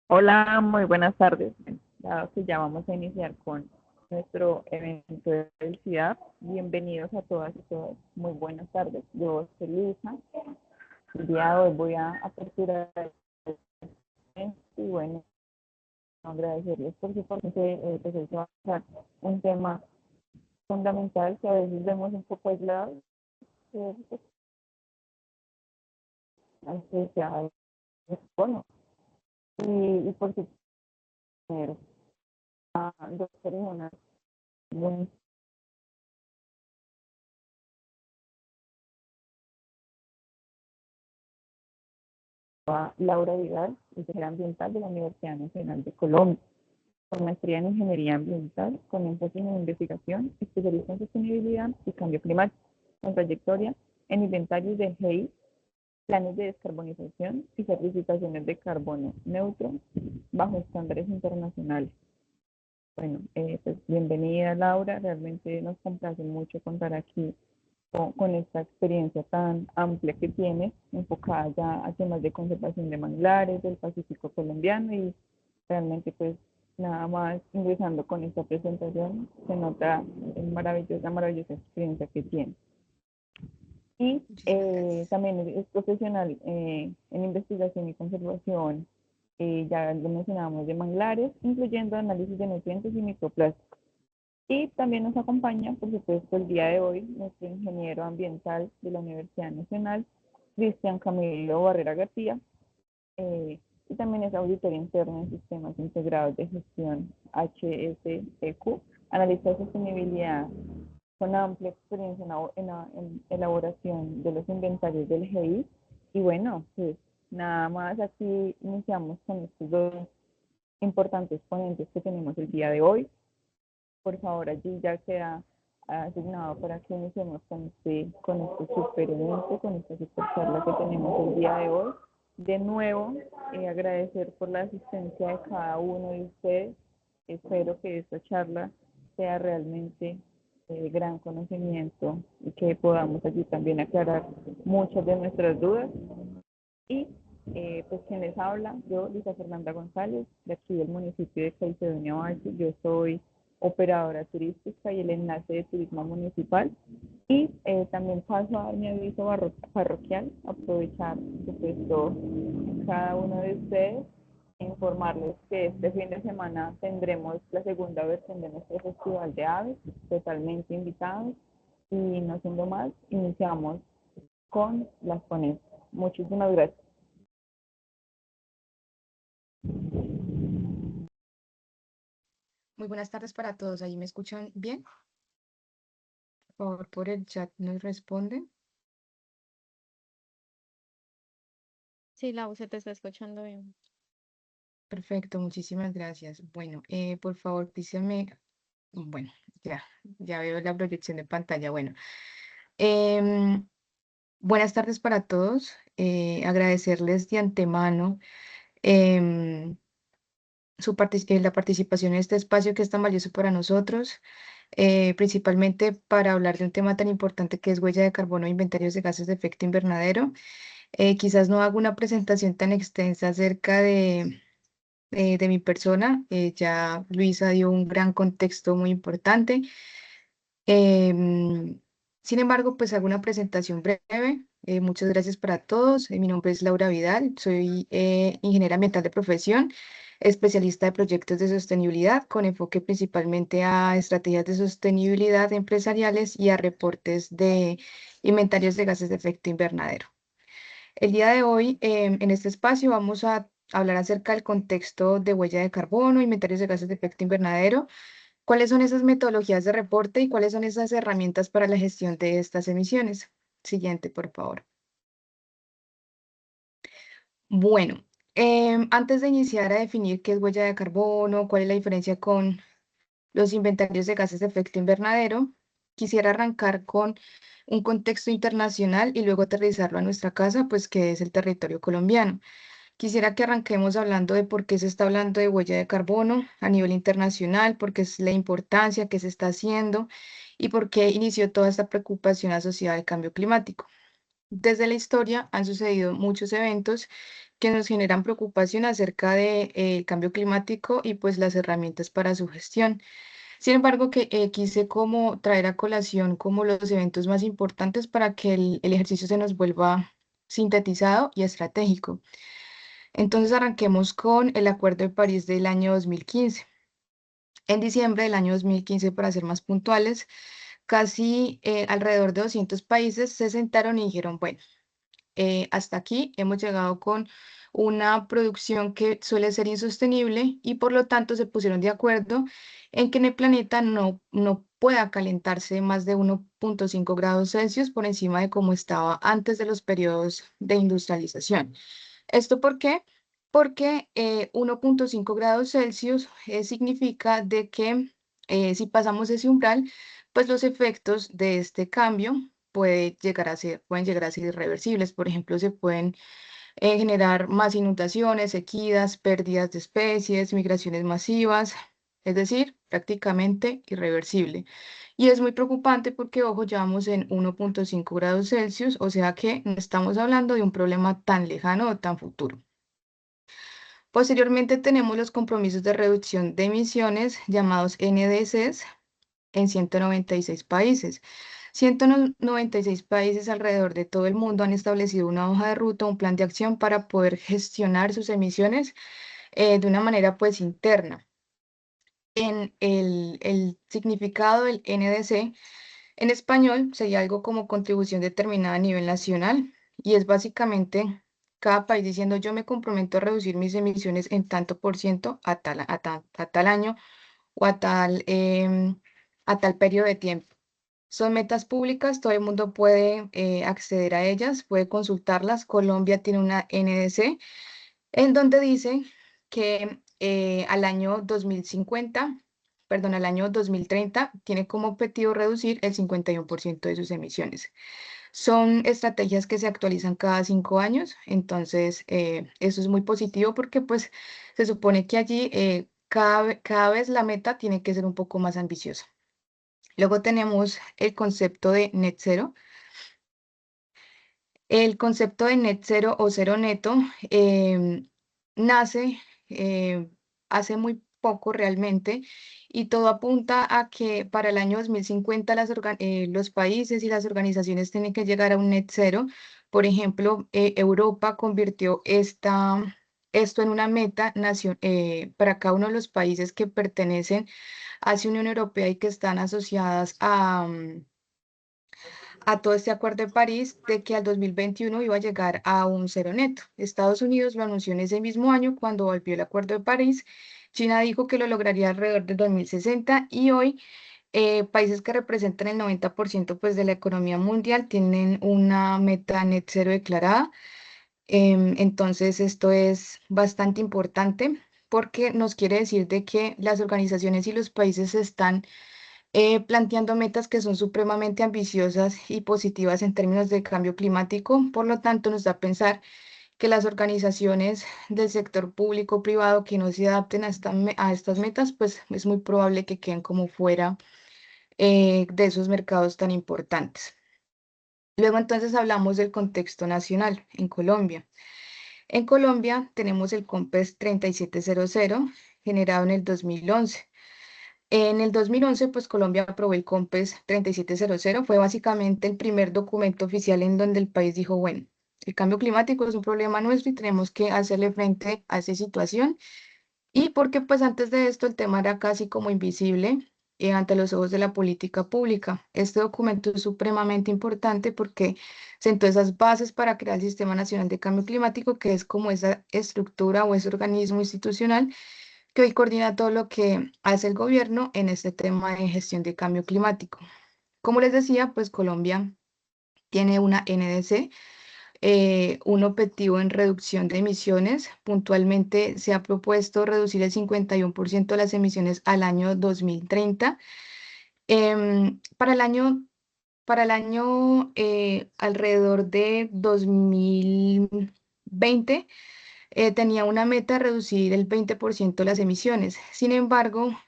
Hola, muy buenas tardes. Dado que ya vamos a iniciar con nuestro evento de felicidad, bienvenidos a todas y todos. Muy buenas tardes. Yo soy Luisa. El día de hoy voy a aperturar el evento y bueno, agradecerles por su participación. Pues hoy se va a tratar un tema fundamental que a veces vemos un poco aislado, que es la necesidad de bueno, y por supuesto, dos personas muy Laura Vidal, ingeniera ambiental de la Universidad Nacional de Colombia, con maestría en ingeniería ambiental, con énfasis en investigación, especialista en sostenibilidad y cambio climático, con trayectoria en inventarios de GEI, planes de descarbonización y certificaciones de carbono neutro bajo estándares internacionales. Bueno, pues bienvenida Laura, realmente nos complace mucho contar aquí con esta experiencia tan amplia que tiene, enfocada ya a temas de conservación de manglares del Pacífico colombiano y realmente pues nada más ingresando con esta presentación se nota la maravillosa experiencia que tiene. Y Muchísimas gracias. también es profesional en investigación y conservación, ya lo mencionábamos, de manglares, incluyendo análisis de nutrientes y microplásticos. Y también nos acompaña, por supuesto, el día de hoy nuestro ingeniero ambiental de la Universidad Nacional, Cristian Camilo Barrera García, y también es auditor interno en sistemas integrados de gestión HSEQ, analista de sostenibilidad con amplia experiencia en elaboración de los inventarios del GI. Y bueno, pues nada más aquí iniciamos con estos dos importantes ponentes que tenemos el día de hoy. Por favor, allí ya queda asignado para que iniciemos con este super evento, con esta super charla que tenemos el día de hoy. De nuevo, agradecer por la asistencia de cada uno de ustedes. Espero que esta charla sea realmente de gran conocimiento y que podamos allí también aclarar muchas de nuestras dudas. Y pues quien les habla, yo, Lisa Fernanda González, de aquí del municipio de Caicedonia Valle. Yo soy operadora turística y el enlace de turismo municipal. Y también paso a dar mi aviso parroquial, aprovechar, por supuesto, cada uno de ustedes, informarles que este fin de semana tendremos la segunda versión de nuestro Festival de Aves, totalmente invitados. Y no siendo más, iniciamos con las ponencias. Muchísimas gracias. Muy buenas tardes para todos. ¿Ahí me escuchan bien? Por favor, por el chat nos responden. Sí, Lau, se te está escuchando bien. Perfecto, muchísimas gracias. Bueno, por favor, díganme, bueno, ya veo la proyección de pantalla. Bueno, em, buenas tardes para todos. Agradecerles de antemano em, la participación en este espacio que es tan valioso para nosotros, principalmente para hablar de un tema tan importante que es huella de carbono e inventarios de gases de efecto invernadero. Quizás no hago una presentación tan extensa acerca de mi persona, ya Luisa dio un gran contexto muy importante. Em, Sin embargo, pues hago una presentación breve. Muchas gracias para todos. Mi nombre es Laura Vidal, soy ingeniera ambiental de profesión, especialista de proyectos de sostenibilidad con enfoque principalmente a estrategias de sostenibilidad empresariales y a reportes de inventarios de gases de efecto invernadero. El día de hoy, en este espacio, vamos a hablar acerca del contexto de huella de carbono, inventarios de gases de efecto invernadero, cuáles son esas metodologías de reporte y cuáles son esas herramientas para la gestión de estas emisiones. Siguiente, por favor. Bueno, antes de iniciar a definir qué es huella de carbono, cuál es la diferencia con los inventarios de gases de efecto invernadero, quisiera arrancar con un contexto internacional y luego aterrizarlo a nuestra casa, pues que es el territorio colombiano. Quisiera que arranquemos hablando de por qué se está hablando de huella de carbono a nivel internacional, por qué es la importancia que se está haciendo y por qué inició toda esta preocupación asociada al cambio climático. Desde la historia han sucedido muchos eventos que nos generan preocupación acerca del cambio climático y pues las herramientas para su gestión. Sin embargo, que quise como traer a colación como los eventos más importantes para que el ejercicio se nos vuelva sintetizado y estratégico. Entonces arranquemos con el Acuerdo de París del año 2015. En diciembre del año 2015, para ser más puntuales, casi alrededor de 200 países se sentaron y dijeron, bueno, hasta aquí hemos llegado con una producción que suele ser insostenible y por lo tanto se pusieron de acuerdo en que en el planeta no pueda calentarse más de 1,5 grados Celsius por encima de como estaba antes de los periodos de industrialización. ¿Esto por qué? Porque 1,5 grados Celsius significa de que si pasamos ese umbral, pues los efectos de este cambio pueden llegar a ser irreversibles. Por ejemplo, se pueden generar más inundaciones, sequías, pérdidas de especies, migraciones masivas, es decir, prácticamente irreversible. Y es muy preocupante porque, ojo, ya vamos en 1,5 grados Celsius, o sea que no estamos hablando de un problema tan lejano o tan futuro. Posteriormente tenemos los compromisos de reducción de emisiones llamados NDCs en 196 países. 196 países alrededor de todo el mundo han establecido una hoja de ruta, un plan de acción para poder gestionar sus emisiones de una manera pues interna. En el significado del NDC en español sería algo como contribución determinada a nivel nacional y es básicamente cada país diciendo yo me comprometo a reducir mis emisiones en tanto por ciento a tal año o a tal periodo de tiempo. Son metas públicas, todo el mundo puede acceder a ellas, puede consultarlas. Colombia tiene una NDC en donde dice que al año 2050, perdón, al año 2030 tiene como objetivo reducir el 51% de sus emisiones. Son estrategias que se actualizan cada 5 años, entonces eso es muy positivo porque pues se supone que allí cada vez la meta tiene que ser un poco más ambiciosa. Luego tenemos el concepto de net zero. El concepto de net zero o cero neto nace hace muy poco realmente y todo apunta a que para el año 2050 los países y las organizaciones tienen que llegar a un net zero. Por ejemplo, Europa convirtió esto en una meta para cada uno de los países que pertenecen a la Unión Europea y que están asociadas a todo este acuerdo de París de que al 2021 iba a llegar a un cero neto. Estados Unidos lo anunció en ese mismo año cuando volvió el acuerdo de París. China dijo que lo lograría alrededor de 2060 y hoy países que representan el 90% pues, de la economía mundial tienen una meta net cero declarada. Entonces esto es bastante importante porque nos quiere decir de que las organizaciones y los países están planteando metas que son supremamente ambiciosas y positivas en términos de cambio climático. Por lo tanto, nos da a pensar que las organizaciones del sector público privado que no se adapten a estas metas, pues es muy probable que queden como fuera de esos mercados tan importantes. Luego entonces hablamos del contexto nacional en Colombia. En Colombia tenemos el COMPES 3700 generado en el 2011. En el 2011, pues Colombia aprobó el COMPES 3700. Fue básicamente el primer documento oficial en donde el país dijo, bueno, el cambio climático es un problema nuestro y tenemos que hacerle frente a esa situación. Y porque pues antes de esto el tema era casi como invisible ante los ojos de la política pública. Este documento es supremamente importante porque sentó esas bases para crear el Sistema Nacional de Cambio Climático, que es como esa estructura o ese organismo institucional que hoy coordina todo lo que hace el gobierno en este tema de gestión de cambio climático. Como les decía, pues Colombia tiene una NDC, un objetivo en reducción de emisiones. Puntualmente se ha propuesto reducir el 51% de las emisiones al año 2030. Para el año alrededor de 2020 tenía una meta de reducir el 20% de las emisiones. Sin embargo,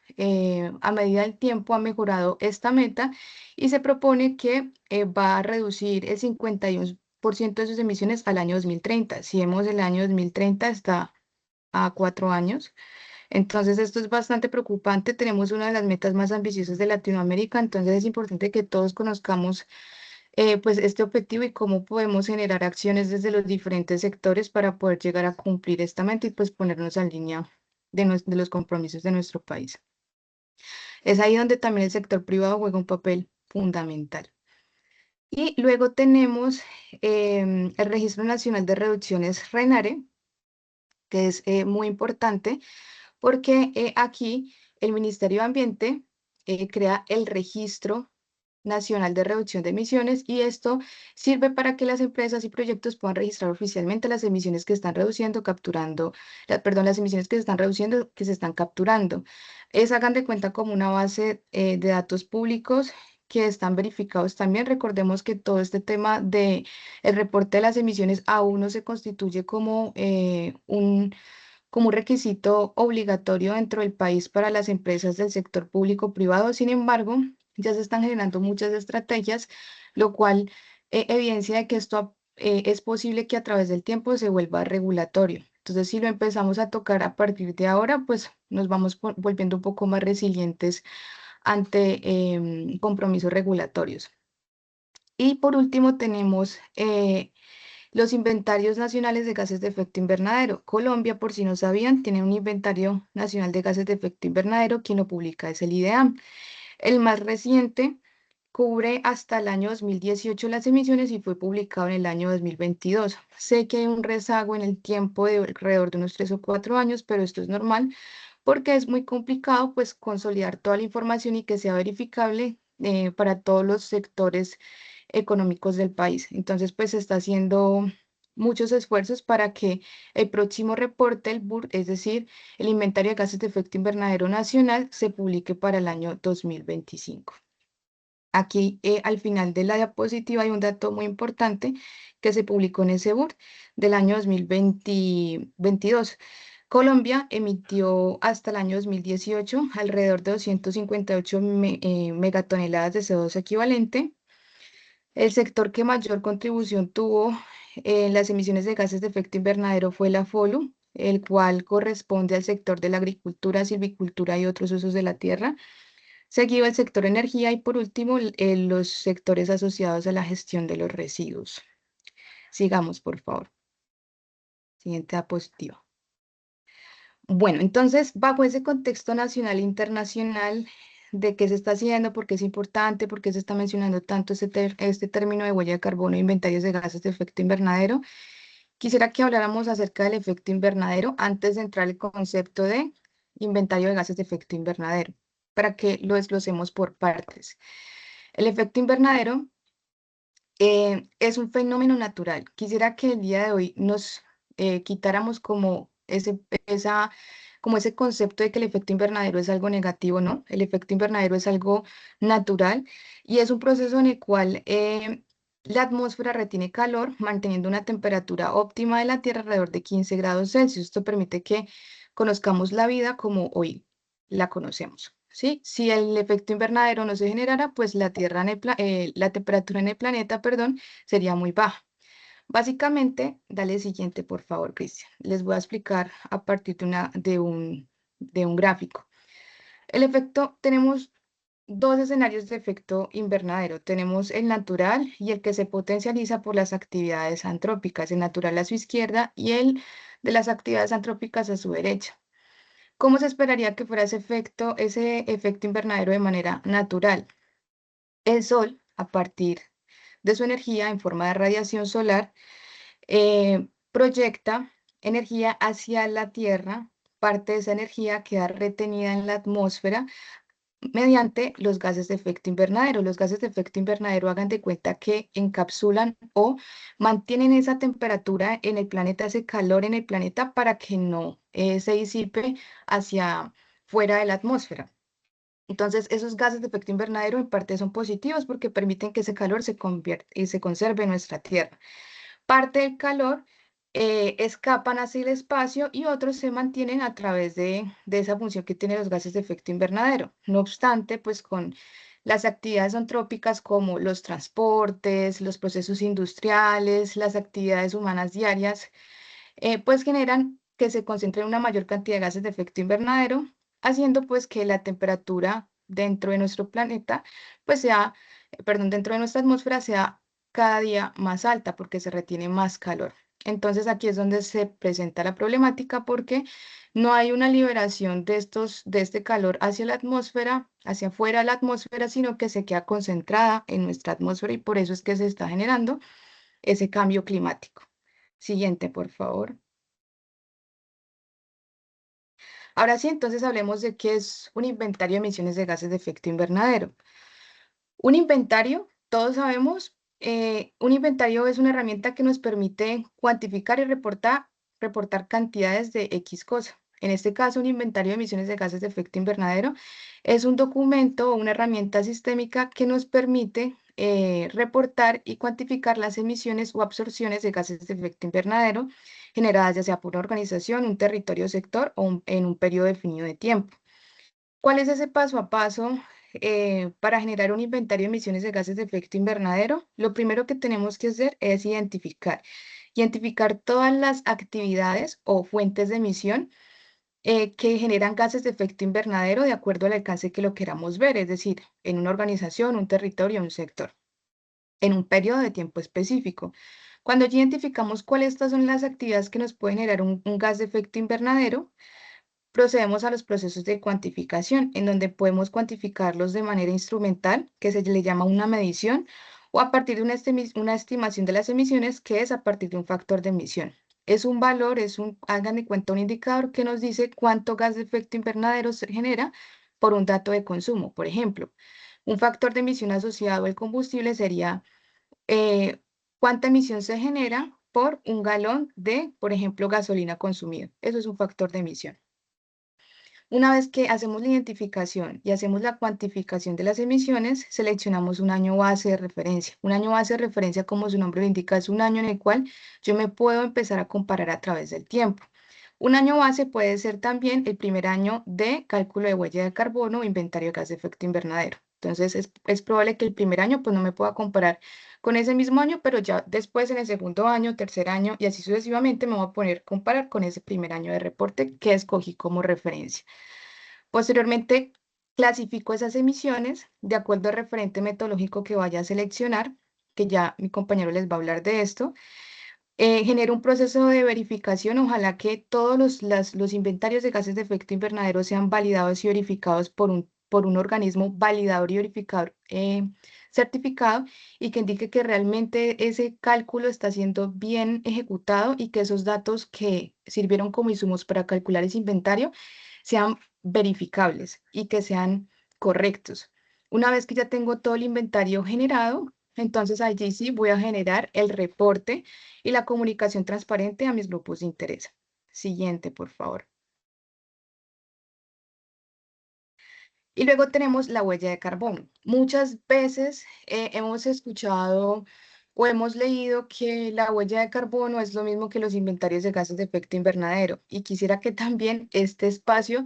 a medida del tiempo ha mejorado esta meta y se propone que va a reducir el de sus emisiones al año 2030. Si vemos el año 2030 está a 4 años. Entonces esto es bastante preocupante. Tenemos una de las metas más ambiciosas de Latinoamérica, entonces es importante que todos conozcamos pues este objetivo y cómo podemos generar acciones desde los diferentes sectores para poder llegar a cumplir esta meta y pues ponernos en línea de los compromisos de nuestro país. Es ahí donde también el sector privado juega un papel fundamental. Y luego tenemos el Registro Nacional de Reducciones RENARE, que es muy importante porque aquí el Ministerio de Ambiente crea el Registro Nacional de Reducción de Emisiones y esto sirve para que las empresas y proyectos puedan registrar oficialmente las emisiones que están reduciendo, las emisiones que se están reduciendo, que se están capturando. Hagan de cuenta como una base de datos públicos que están verificados también. Recordemos que todo este tema de el reporte de las emisiones aún no se constituye como un requisito obligatorio dentro del país para las empresas del sector público-privado. Sin embargo, ya se están generando muchas estrategias, lo cual evidencia de que esto es posible que a través del tiempo se vuelva regulatorio. Entonces, si lo empezamos a tocar a partir de ahora, pues nos vamos volviendo un poco más resilientes ante compromisos regulatorios. Y por último, tenemos los inventarios nacionales de gases de efecto invernadero. Colombia, por si no sabían, tiene un inventario nacional de gases de efecto invernadero. Quien lo publica es el IDEAM. El más reciente cubre hasta el año 2018 las emisiones y fue publicado en el año 2022. Sé que hay un rezago en el tiempo de alrededor de unos 3 o 4 años, pero esto es normal porque es muy complicado pues consolidar toda la información y que sea verificable para todos los sectores económicos del país. Entonces, pues se está haciendo muchos esfuerzos para que el próximo reporte, el BUR, es decir, el Inventario de Gases de Efecto Invernadero Nacional, se publique para el año 2025. Aquí al final de la diapositiva hay un dato muy importante que se publicó en ese BUR del año 2022. Colombia emitió hasta el año 2018 alrededor de 258 megatoneladas de CO2 equivalente. El sector que mayor contribución tuvo en las emisiones de gases de efecto invernadero fue la FOLU, el cual corresponde al sector de la agricultura, silvicultura y otros usos de la tierra. Seguido el sector energía y por último los sectores asociados a la gestión de los residuos. Sigamos, por favor. Siguiente diapositiva. Bueno, entonces, bajo ese contexto nacional e internacional de qué se está haciendo, por qué es importante, por qué se está mencionando tanto este término de huella de carbono e inventarios de gases de efecto invernadero, quisiera que habláramos acerca del efecto invernadero antes de entrar al concepto de inventario de gases de efecto invernadero, para que lo desglosemos por partes. El efecto invernadero es un fenómeno natural. Quisiera que el día de hoy nos quitáramos como ese concepto de que el efecto invernadero es algo negativo, ¿no? El efecto invernadero es algo natural y es un proceso en el cual la atmósfera retiene calor, manteniendo una temperatura óptima de la Tierra alrededor de 15 grados Celsius. Esto permite que conozcamos la vida como hoy la conocemos. ¿Sí? Si el efecto invernadero no se generara, pues la temperatura en el planeta, perdón, sería muy baja. Básicamente, dale siguiente, por favor, Cristian. Les voy a explicar a partir de un gráfico. Tenemos dos escenarios de efecto invernadero. Tenemos el natural y el que se potencializa por las actividades antrópicas. El natural a su izquierda y el de las actividades antrópicas a su derecha. ¿Cómo se esperaría que fuera ese efecto invernadero de manera natural? El Sol, a partir de su energía en forma de radiación solar, proyecta energía hacia la Tierra. Parte de esa energía queda retenida en la atmósfera mediante los gases de efecto invernadero. Los gases de efecto invernadero, hagan de cuenta que encapsulan o mantienen esa temperatura en el planeta, ese calor en el planeta para que no se disipe hacia fuera de la atmósfera. Entonces, esos gases de efecto invernadero en parte son positivos porque permiten que ese calor se conserve en nuestra Tierra. Parte del calor escapan hacia el espacio y otros se mantienen a través de esa función que tienen los gases de efecto invernadero. No obstante, pues con las actividades antrópicas como los transportes, los procesos industriales, las actividades humanas diarias, pues generan que se concentren una mayor cantidad de gases de efecto invernadero, haciendo pues que la temperatura dentro de nuestro planeta, pues sea, perdón, dentro de nuestra atmósfera sea cada día más alta porque se retiene más calor. Entonces aquí es donde se presenta la problemática porque no hay una liberación de este calor hacia la atmósfera, hacia afuera de la atmósfera, sino que se queda concentrada en nuestra atmósfera y por eso es que se está generando ese cambio climático. Siguiente, por favor. Ahora sí, entonces hablemos de qué es un inventario de emisiones de gases de efecto invernadero. Un inventario, todos sabemos, un inventario es una herramienta que nos permite cuantificar y reportar cantidades de X cosa. En este caso, un inventario de emisiones de gases de efecto invernadero es un documento o una herramienta sistémica que nos permite reportar y cuantificar las emisiones o absorciones de gases de efecto invernadero generadas ya sea por una organización, un territorio o sector o en un periodo definido de tiempo. ¿Cuál es ese paso a paso para generar un inventario de emisiones de gases de efecto invernadero? Lo primero que tenemos que hacer es identificar todas las actividades o fuentes de emisión que generan gases de efecto invernadero de acuerdo al alcance que lo queramos ver, es decir, en una organización, un territorio, un sector, en un periodo de tiempo específico. Cuando ya identificamos cuáles estas son las actividades que nos pueden generar un gas de efecto invernadero, procedemos a los procesos de cuantificación, en donde podemos cuantificarlos de manera instrumental, que se le llama una medición, o a partir de una estimación de las emisiones, que es a partir de un factor de emisión. Es un valor, hagan de cuenta, un indicador que nos dice cuánto gas de efecto invernadero se genera por un dato de consumo. Por ejemplo, un factor de emisión asociado al combustible sería cuánta emisión se genera por un galón de, por ejemplo, gasolina consumida. Eso es un factor de emisión. Una vez que hacemos la identificación y hacemos la cuantificación de las emisiones, seleccionamos un año base de referencia. Un año base de referencia, como su nombre lo indica, es un año en el cual yo me puedo empezar a comparar a través del tiempo. Un año base puede ser también el primer año de cálculo de huella de carbono o inventario de gas de efecto invernadero. Entonces, es probable que el primer año pues no me pueda comparar con ese mismo año, pero ya después en el segundo año, tercer año y así sucesivamente me voy a poner a comparar con ese primer año de reporte que escogí como referencia. Posteriormente, clasifico esas emisiones de acuerdo al referente metodológico que vaya a seleccionar, que ya mi compañero les va a hablar de esto. Genero un proceso de verificación, ojalá que todos los inventarios de gases de efecto invernadero sean validados y verificados por un organismo validador y verificador certificado y que indique que realmente ese cálculo está siendo bien ejecutado y que esos datos que sirvieron como insumos para calcular ese inventario sean verificables y que sean correctos. Una vez que ya tengo todo el inventario generado, entonces allí sí voy a generar el reporte y la comunicación transparente a mis grupos de interés. Siguiente, por favor. Y luego tenemos la huella de carbono. Muchas veces hemos escuchado o hemos leído que la huella de carbono es lo mismo que los inventarios de gases de efecto invernadero. Y quisiera que también este espacio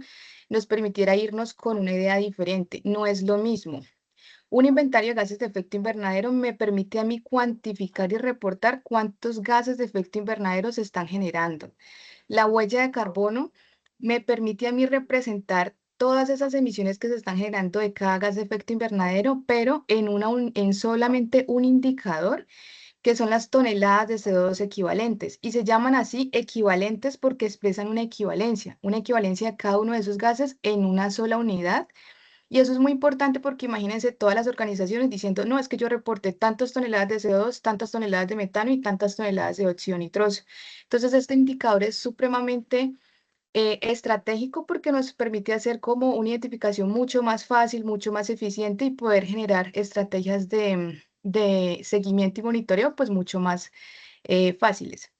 nos permitiera irnos con una idea diferente. No es lo mismo. Un inventario de gases de efecto invernadero me permite a mí cuantificar y reportar cuántos gases de efecto invernadero se están generando. La huella de carbono me permite a mí representar todas esas emisiones que se están generando de cada gas de efecto invernadero, pero en solamente un indicador, que son las toneladas de CO2 equivalentes. Y se llaman así equivalentes porque expresan una equivalencia de cada uno de esos gases en una sola unidad. Y eso es muy importante porque imagínense todas las organizaciones diciendo, no, es que yo reporté tantas toneladas de CO2, tantas toneladas de metano y tantas toneladas de óxido nitroso. Entonces, este indicador es supremamente estratégico porque nos permite hacer como una identificación mucho más fácil, mucho más eficiente y poder generar estrategias de seguimiento y monitoreo pues mucho más fáciles.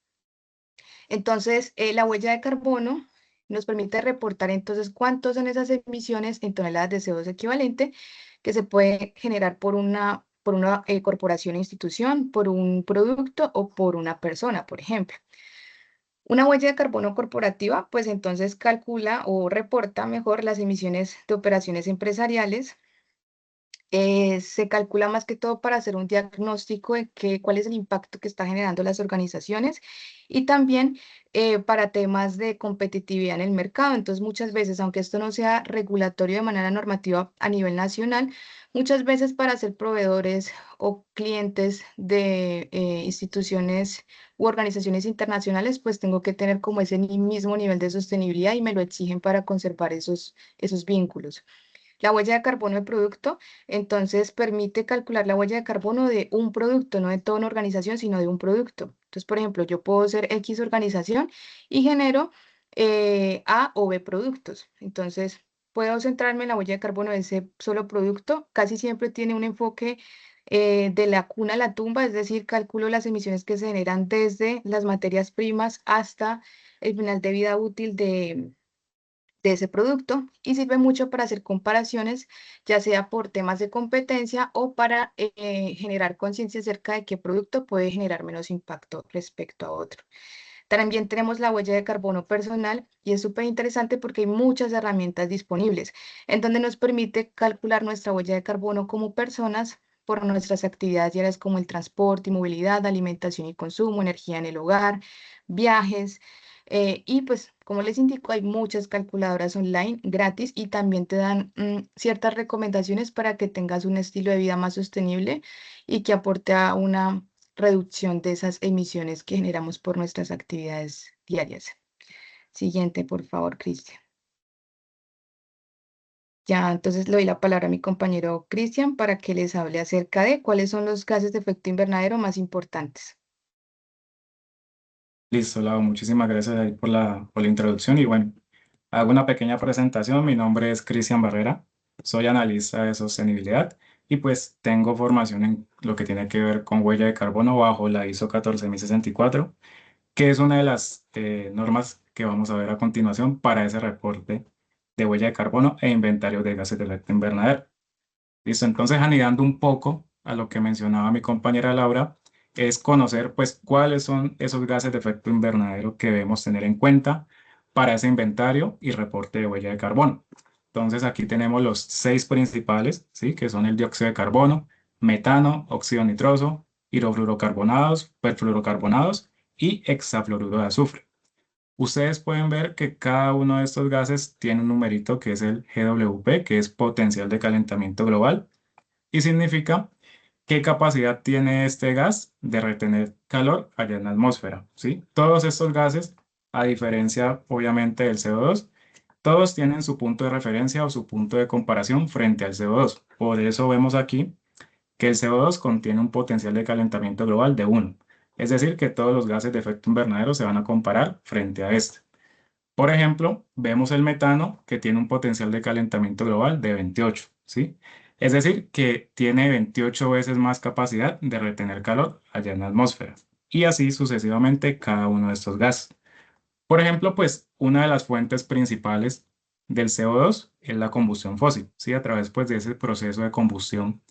Entonces, la huella de carbono nos permite reportar entonces cuántos son esas emisiones en toneladas de CO2 equivalente que se puede generar por una corporación o institución, por un producto o por una persona, por ejemplo. Una huella de carbono corporativa, pues entonces calcula o reporta mejor las emisiones de operaciones empresariales Se calcula más que todo para hacer un diagnóstico de cuál es el impacto que está generando las organizaciones y también para temas de competitividad en el mercado. Entonces, muchas veces, aunque esto no sea regulatorio de manera normativa a nivel nacional, muchas veces para ser proveedores o clientes de instituciones u organizaciones internacionales, pues tengo que tener como ese mismo nivel de sostenibilidad y me lo exigen para conservar esos vínculos. La huella de carbono del producto, entonces permite calcular la huella de carbono de un producto, no de toda una organización, sino de un producto. Entonces, por ejemplo, yo puedo ser X organización y genero A o B productos. Entonces, puedo centrarme en la huella de carbono de ese solo producto. Casi siempre tiene un enfoque de la cuna a la tumba, es decir, calculo las emisiones que se generan desde las materias primas hasta el final de vida útil de ese producto y sirve mucho para hacer comparaciones, ya sea por temas de competencia o para generar conciencia acerca de qué producto puede generar menos impacto respecto a otro. También tenemos la huella de carbono personal y es súper interesante porque hay muchas herramientas disponibles en donde nos permite calcular nuestra huella de carbono como personas por nuestras actividades diarias como el transporte y movilidad, alimentación y consumo, energía en el hogar, viajes. Y pues, como les indico, hay muchas calculadoras online gratis y también te dan ciertas recomendaciones para que tengas un estilo de vida más sostenible y que aporte a una reducción de esas emisiones que generamos por nuestras actividades diarias. Siguiente, por favor, Cristian. Ya, entonces le doy la palabra a mi compañero Cristian para que les hable acerca de cuáles son los gases de efecto invernadero más importantes. Listo, Lau, muchísimas gracias ahí por la introducción y bueno, hago una pequeña presentación. Mi nombre es Cristian Barrera, soy analista de sostenibilidad y pues tengo formación en lo que tiene que ver con huella de carbono bajo la ISO 14064, que es una de las normas que vamos a ver a continuación para ese reporte de huella de carbono e inventario de gases de efecto invernadero. Listo, entonces anidando un poco a lo que mencionaba mi compañera Laura, es conocer pues cuáles son esos gases de efecto invernadero que debemos tener en cuenta para ese inventario y reporte de huella de carbono. Entonces aquí tenemos los 6 principales, ¿sí? Que son el dióxido de carbono, metano, óxido nitroso, hidrofluorocarbonados, perfluorocarbonados y hexafluoruro de azufre. Ustedes pueden ver que cada uno de estos gases tiene un numerito que es el GWP, que es potencial de calentamiento global, y significa qué capacidad tiene este gas de retener calor allá en la atmósfera, ¿sí? Todos estos gases, a diferencia obviamente del CO2, todos tienen su punto de referencia o su punto de comparación frente al CO2. Por eso vemos aquí que el CO2 contiene un potencial de calentamiento global de 1. Es decir, que todos los gases de efecto invernadero se van a comparar frente a este. Por ejemplo, vemos el metano que tiene un potencial de calentamiento global de 28, ¿sí? Es decir, que tiene 28 veces más capacidad de retener calor allá en la atmósfera. Y así sucesivamente cada uno de estos gases. Por ejemplo, pues una de las fuentes principales del CO2 es la combustión fósil, ¿sí? A través pues de ese proceso de combustión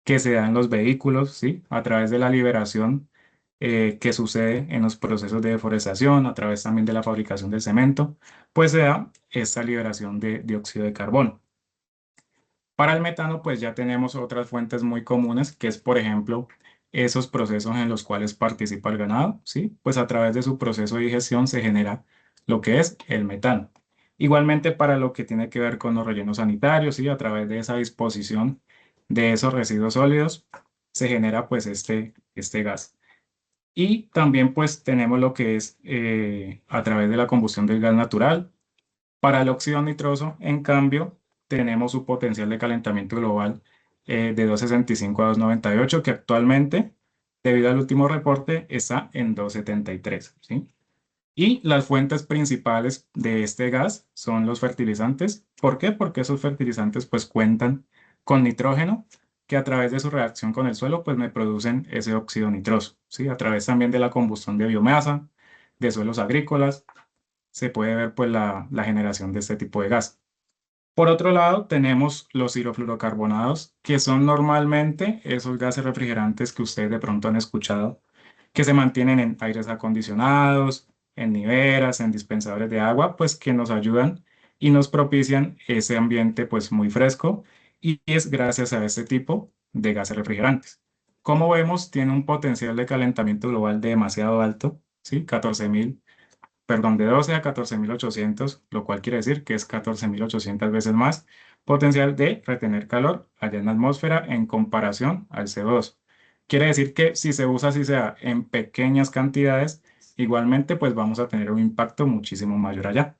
que se da en los vehículos, ¿sí? A través de la liberación que sucede en los procesos de deforestación, a través también de la fabricación del cemento, pues se da esta liberación de dióxido de carbono. Para el metano, pues ya tenemos otras fuentes muy comunes, que es, por ejemplo, esos procesos en los cuales participa el ganado, ¿sí? Pues a través de su proceso de digestión se genera lo que es el metano. Igualmente para lo que tiene que ver con los rellenos sanitarios, ¿sí? A través de esa disposición de esos residuos sólidos se genera pues este gas. Y también pues tenemos lo que es a través de la combustión del gas natural. Para el óxido nitroso, en cambio, tenemos su potencial de calentamiento global de 265 a 298, que actualmente, debido al último reporte, está en 273, ¿sí? Y las fuentes principales de este gas son los fertilizantes. ¿Por qué? Porque esos fertilizantes pues cuentan con nitrógeno que a través de su reacción con el suelo pues me producen ese óxido nitroso, ¿sí? A través también de la combustión de biomasa, de suelos agrícolas, se puede ver pues la generación de este tipo de gas. Por otro lado, tenemos los hidrofluorocarbonados, que son normalmente esos gases refrigerantes que ustedes de pronto han escuchado, que se mantienen en aires acondicionados, en neveras, en dispensadores de agua, pues que nos ayudan y nos propician ese ambiente pues muy fresco y es gracias a este tipo de gases refrigerantes. Como vemos, tiene un potencial de calentamiento global demasiado alto, ¿sí? 14.000, perdón, de 12 a 14.800, lo cual quiere decir que es 14.800 veces más potencial de retener calor allá en la atmósfera en comparación al CO2. Quiere decir que si se usa así sea en pequeñas cantidades, igualmente pues vamos a tener un impacto muchísimo mayor allá.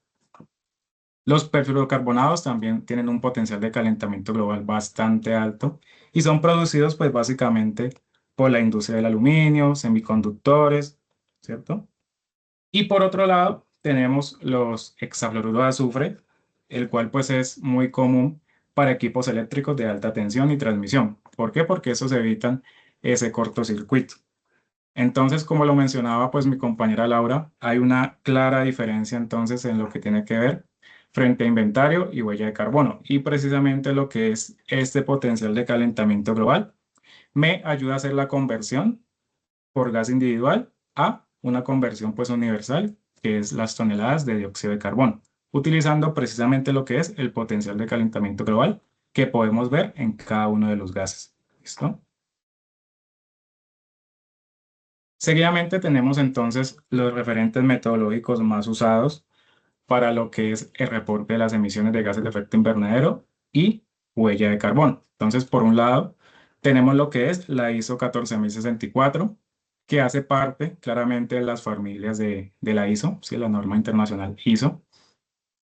Los perfluorocarbonados también tienen un potencial de calentamiento global bastante alto y son producidos pues básicamente por la industria del aluminio, semiconductores, ¿cierto? Y por otro lado tenemos los hexafluoruros de azufre, el cual pues es muy común para equipos eléctricos de alta tensión y transmisión. ¿Por qué? Porque esos evitan ese cortocircuito. Entonces, como lo mencionaba pues mi compañera Laura, hay una clara diferencia entonces en lo que tiene que ver frente a inventario y huella de carbono. Y precisamente lo que es este potencial de calentamiento global me ayuda a hacer la conversión por gas individual a una conversión pues universal, que es las toneladas de dióxido de carbono, utilizando precisamente lo que es el potencial de calentamiento global que podemos ver en cada uno de los gases. ¿Listo? Seguidamente tenemos entonces los referentes metodológicos más usados para lo que es el reporte de las emisiones de gases de efecto invernadero y huella de carbono. Entonces, por un lado, tenemos lo que es la ISO 14064, que hace parte claramente de las familias de la ISO, ¿sí? La norma internacional ISO,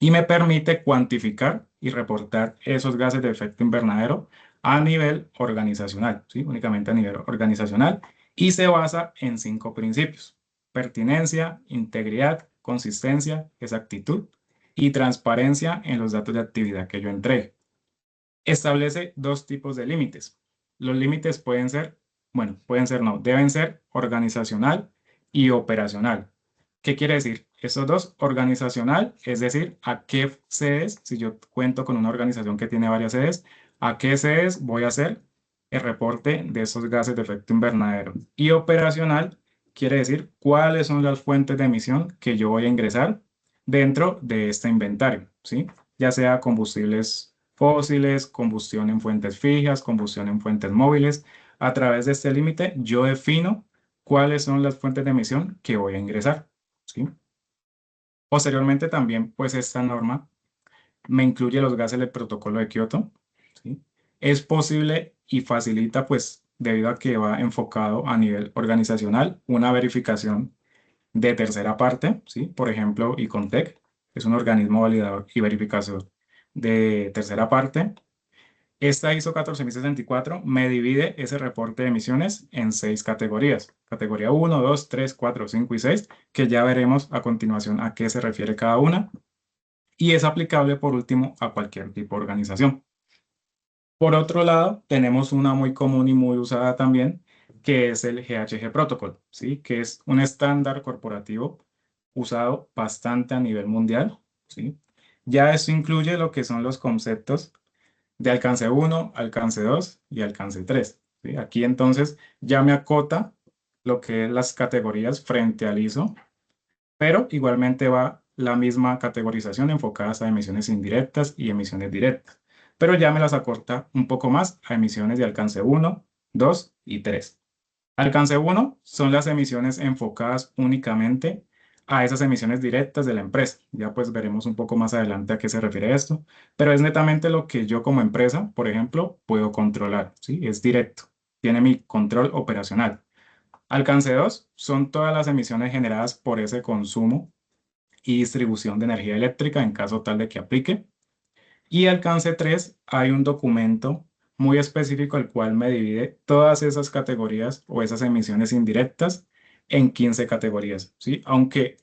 y me permite cuantificar y reportar esos gases de efecto invernadero a nivel organizacional, ¿sí? Únicamente a nivel organizacional, y se basa en 5 principios: pertinencia, integridad, consistencia, exactitud y transparencia en los datos de actividad que yo entregue. Establece 2 tipos de límites. Los límites pueden ser, bueno, pueden ser no, deben ser organizacional y operacional. ¿Qué quiere decir? Esos dos, organizacional, es decir, a qué sedes, si yo cuento con una organización que tiene varias sedes, a qué sedes voy a hacer el reporte de esos gases de efecto invernadero. Y operacional quiere decir cuáles son las fuentes de emisión que yo voy a ingresar dentro de este inventario, ¿sí? Ya sea combustibles fósiles, combustión en fuentes fijas, combustión en fuentes móviles. A través de este límite yo defino cuáles son las fuentes de emisión que voy a ingresar, ¿sí? Posteriormente también, pues esta norma me incluye los gases del protocolo de Kioto, ¿sí? Es posible y facilita, pues, debido a que va enfocado a nivel organizacional, una verificación de tercera parte, ¿sí? Por ejemplo, Icontec es un organismo validador y verificador de tercera parte. Esta ISO 14064 me divide ese reporte de emisiones en 6 categorías. Categoría 1, 2, 3, 4, 5 y 6, que ya veremos a continuación a qué se refiere cada una. Y es aplicable, por último, a cualquier tipo de organización. Por otro lado, tenemos una muy común y muy usada también, que es el GHG Protocol, ¿sí? Que es un estándar corporativo usado bastante a nivel mundial, ¿sí? Ya esto incluye lo que son los conceptos de alcance 1, alcance 2 y alcance 3, ¿sí? Aquí entonces ya me acota lo que es las categorías frente al ISO, pero igualmente va la misma categorización enfocadas a emisiones indirectas y emisiones directas, pero ya me las acorta un poco más a emisiones de alcance 1, 2 y 3. Alcance 1 son las emisiones enfocadas únicamente a esas emisiones directas de la empresa. Ya pues veremos un poco más adelante a qué se refiere esto, pero es netamente lo que yo como empresa, por ejemplo, puedo controlar, ¿sí? Es directo, tiene mi control operacional. Alcance 2 son todas las emisiones generadas por ese consumo y distribución de energía eléctrica en caso tal de que aplique. Y alcance 3 hay un documento muy específico el cual me divide todas esas categorías o esas emisiones indirectas en 15 categorías, ¿sí? Aunque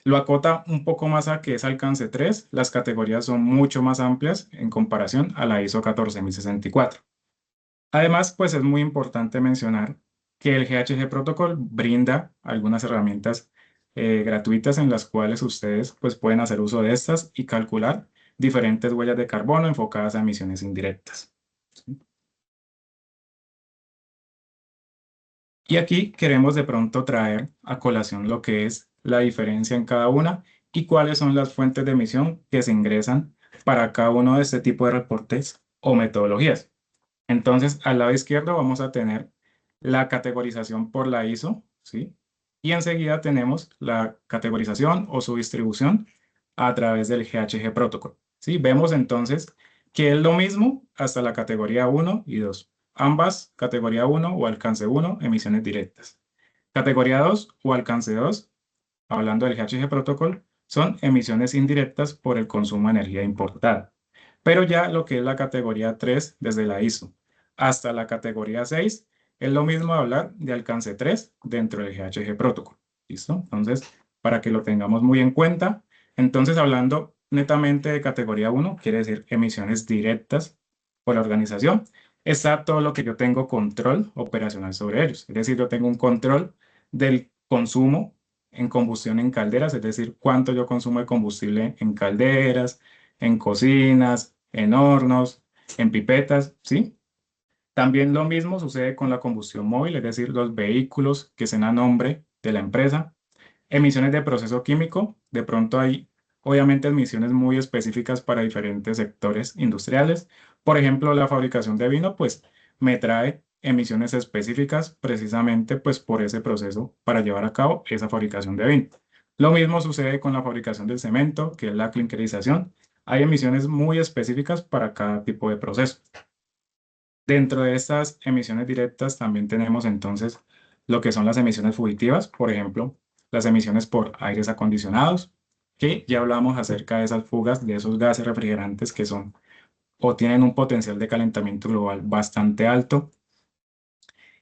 lo acota un poco más a que es alcance 3, las categorías son mucho más amplias en comparación a la ISO 14064. Además, pues es muy importante mencionar que el GHG Protocol brinda algunas herramientas gratuitas en las cuales ustedes pues pueden hacer uso de estas y calcular diferentes huellas de carbono enfocadas a emisiones indirectas. Y aquí queremos de pronto traer a colación lo que es la diferencia en cada una y cuáles son las fuentes de emisión que se ingresan para cada uno de este tipo de reportes o metodologías. Entonces, al lado izquierdo vamos a tener la categorización por la ISO, ¿sí? Y enseguida tenemos la categorización o su distribución a través del GHG Protocol, ¿sí? Vemos entonces que es lo mismo hasta la categoría 1 y 2. Ambas, categoría 1 o alcance 1, emisiones directas. Categoría 2 o alcance 2, hablando del GHG Protocol, son emisiones indirectas por el consumo de energía importada. Pero ya lo que es la categoría 3 desde la ISO hasta la categoría 6 es lo mismo hablar de alcance 3 dentro del GHG Protocol. ¿Listo? Entonces, para que lo tengamos muy en cuenta, entonces hablando netamente de categoría 1, quiere decir emisiones directas por la organización, está todo lo que yo tengo control operacional sobre ellos. Es decir, yo tengo un control del consumo en combustión en calderas, es decir, cuánto yo consumo de combustible en calderas, en cocinas, en hornos, en pipetas, ¿sí? También lo mismo sucede con la combustión móvil, es decir, los vehículos que estén a nombre de la empresa. Emisiones de proceso químico, de pronto hay obviamente emisiones muy específicas para diferentes sectores industriales. Por ejemplo, la fabricación de vino, pues me trae emisiones específicas precisamente pues por ese proceso para llevar a cabo esa fabricación de vino. Lo mismo sucede con la fabricación del cemento, que es la clinkerización. Hay emisiones muy específicas para cada tipo de proceso. Dentro de estas emisiones directas también tenemos entonces lo que son las emisiones fugitivas, por ejemplo, las emisiones por aires acondicionados, que ya hablamos acerca de esas fugas de esos gases refrigerantes que son o tienen un potencial de calentamiento global bastante alto.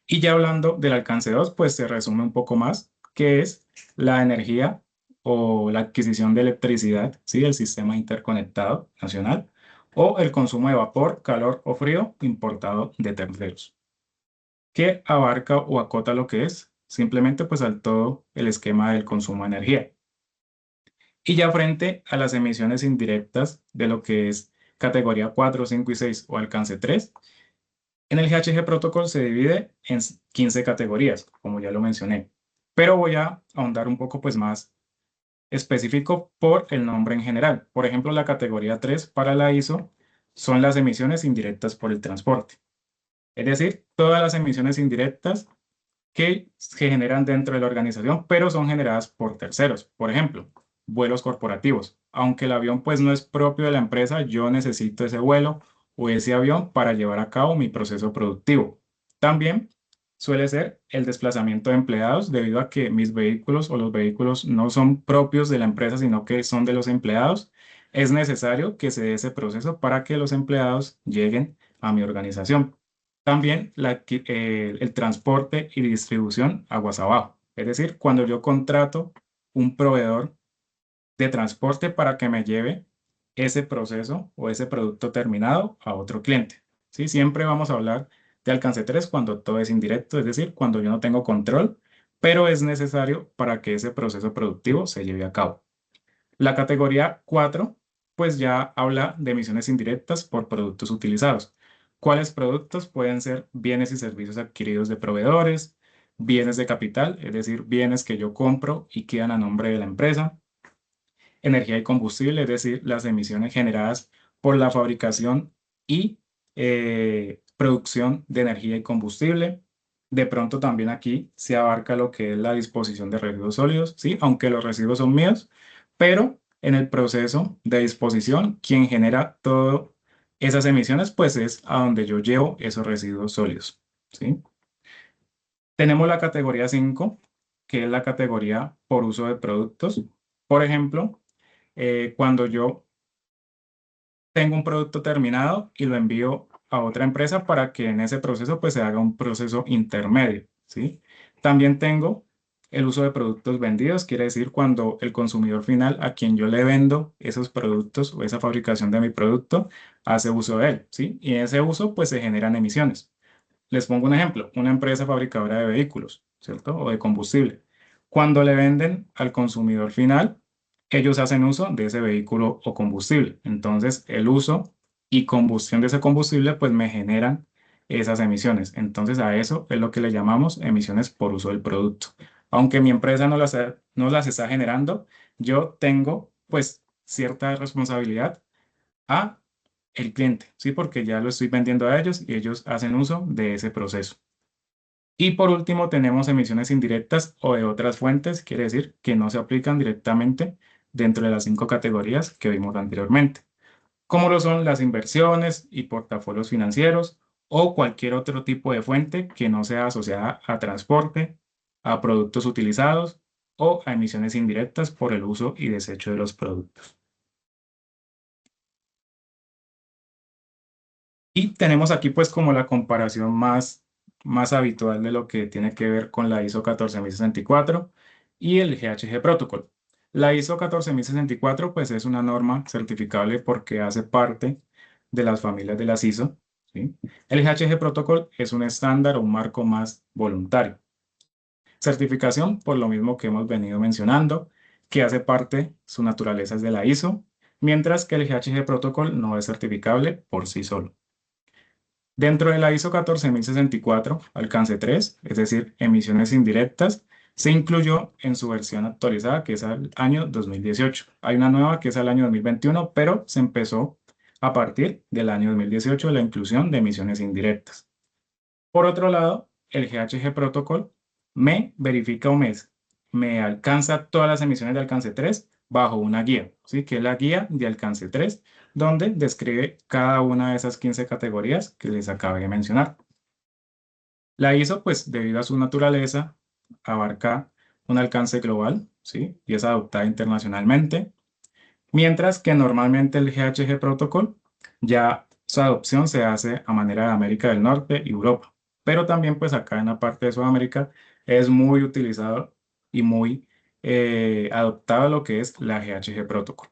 Y ya hablando del alcance 2, pues se resume un poco más, que es la energía o la adquisición de electricidad, ¿sí? Del sistema interconectado nacional, o el consumo de vapor, calor o frío importado de terceros, que abarca o acota lo que es simplemente pues al todo el esquema del consumo de energía. Y ya frente a las emisiones indirectas de lo que es categoría 4, 5 y 6 o alcance 3, en el GHG Protocol se divide en 15 categorías, como ya lo mencioné, pero voy a ahondar un poco pues más específico por el nombre en general. Por ejemplo, la categoría 3 para la ISO son las emisiones indirectas por el transporte. Es decir, todas las emisiones indirectas que se generan dentro de la organización, pero son generadas por terceros. Por ejemplo, vuelos corporativos. Aunque el avión pues no es propio de la empresa, yo necesito ese vuelo o ese avión para llevar a cabo mi proceso productivo. También suele ser el desplazamiento de empleados debido a que mis vehículos o los vehículos no son propios de la empresa, sino que son de los empleados. Es necesario que se dé ese proceso para que los empleados lleguen a mi organización. También el transporte y distribución aguas abajo. Es decir, cuando yo contrato un proveedor de transporte para que me lleve ese proceso o ese producto terminado a otro cliente. ¿Sí? Siempre vamos a hablar de alcance 3 cuando todo es indirecto, es decir, cuando yo no tengo control, pero es necesario para que ese proceso productivo se lleve a cabo. La categoría 4, pues ya habla de emisiones indirectas por productos utilizados. ¿Cuáles productos? Pueden ser bienes y servicios adquiridos de proveedores, bienes de capital, es decir, bienes que yo compro y quedan a nombre de la empresa, energía y combustible, es decir, las emisiones generadas por la fabricación y producción de energía y combustible. De pronto también aquí se abarca lo que es la disposición de residuos sólidos, ¿sí? Aunque los residuos son míos, pero en el proceso de disposición, quien genera todas esas emisiones, pues es a donde yo llevo esos residuos sólidos, ¿sí? Tenemos la categoría 5, que es la categoría por uso de productos. Por ejemplo, cuando yo tengo un producto terminado y lo envío a otra empresa para que en ese proceso pues se haga un proceso intermedio, ¿sí? También tengo el uso de productos vendidos, quiere decir cuando el consumidor final a quien yo le vendo esos productos o esa fabricación de mi producto hace uso de él, ¿sí? Y en ese uso pues se generan emisiones. Les pongo un ejemplo, una empresa fabricadora de vehículos, ¿cierto? O de combustible. Cuando le venden al consumidor final, ellos hacen uso de ese vehículo o combustible. Entonces, el uso y combustión de ese combustible, pues me generan esas emisiones. Entonces, a eso es lo que le llamamos emisiones por uso del producto. Aunque mi empresa no las está generando, yo tengo, pues, cierta responsabilidad a el cliente, ¿sí? Porque ya lo estoy vendiendo a ellos y ellos hacen uso de ese proceso. Y por último tenemos emisiones indirectas o de otras fuentes, quiere decir que no se aplican directamente dentro de las 5 categorías que vimos anteriormente, como lo son las inversiones y portafolios financieros o cualquier otro tipo de fuente que no sea asociada a transporte, a productos utilizados o a emisiones indirectas por el uso y desecho de los productos. Y tenemos aquí pues como la comparación más habitual de lo que tiene que ver con la ISO 14064 y el GHG Protocol. La ISO 14064 pues es una norma certificable porque hace parte de las familias de las ISO, ¿sí? El GHG Protocol es un estándar o un marco más voluntario. Certificación por lo mismo que hemos venido mencionando, que hace parte, su naturaleza es de la ISO, mientras que el GHG Protocol no es certificable por sí solo. Dentro de la ISO 14064, alcance 3, es decir, emisiones indirectas, se incluyó en su versión actualizada, que es al año 2018. Hay una nueva que es al año 2021, pero se empezó a partir del año 2018 la inclusión de emisiones indirectas. Por otro lado, el GHG Protocol me verifica o me alcanza todas las emisiones de alcance 3 bajo una guía, ¿sí? Que es la guía de alcance 3, donde describe cada una de esas 15 categorías que les acabé de mencionar. La ISO, pues debido a su naturaleza, abarca un alcance global, ¿sí? Y es adoptada internacionalmente, mientras que normalmente el GHG Protocol ya su adopción se hace a manera de América del Norte y Europa, pero también pues acá en la parte de Sudamérica es muy utilizado y muy adoptado lo que es la GHG Protocol.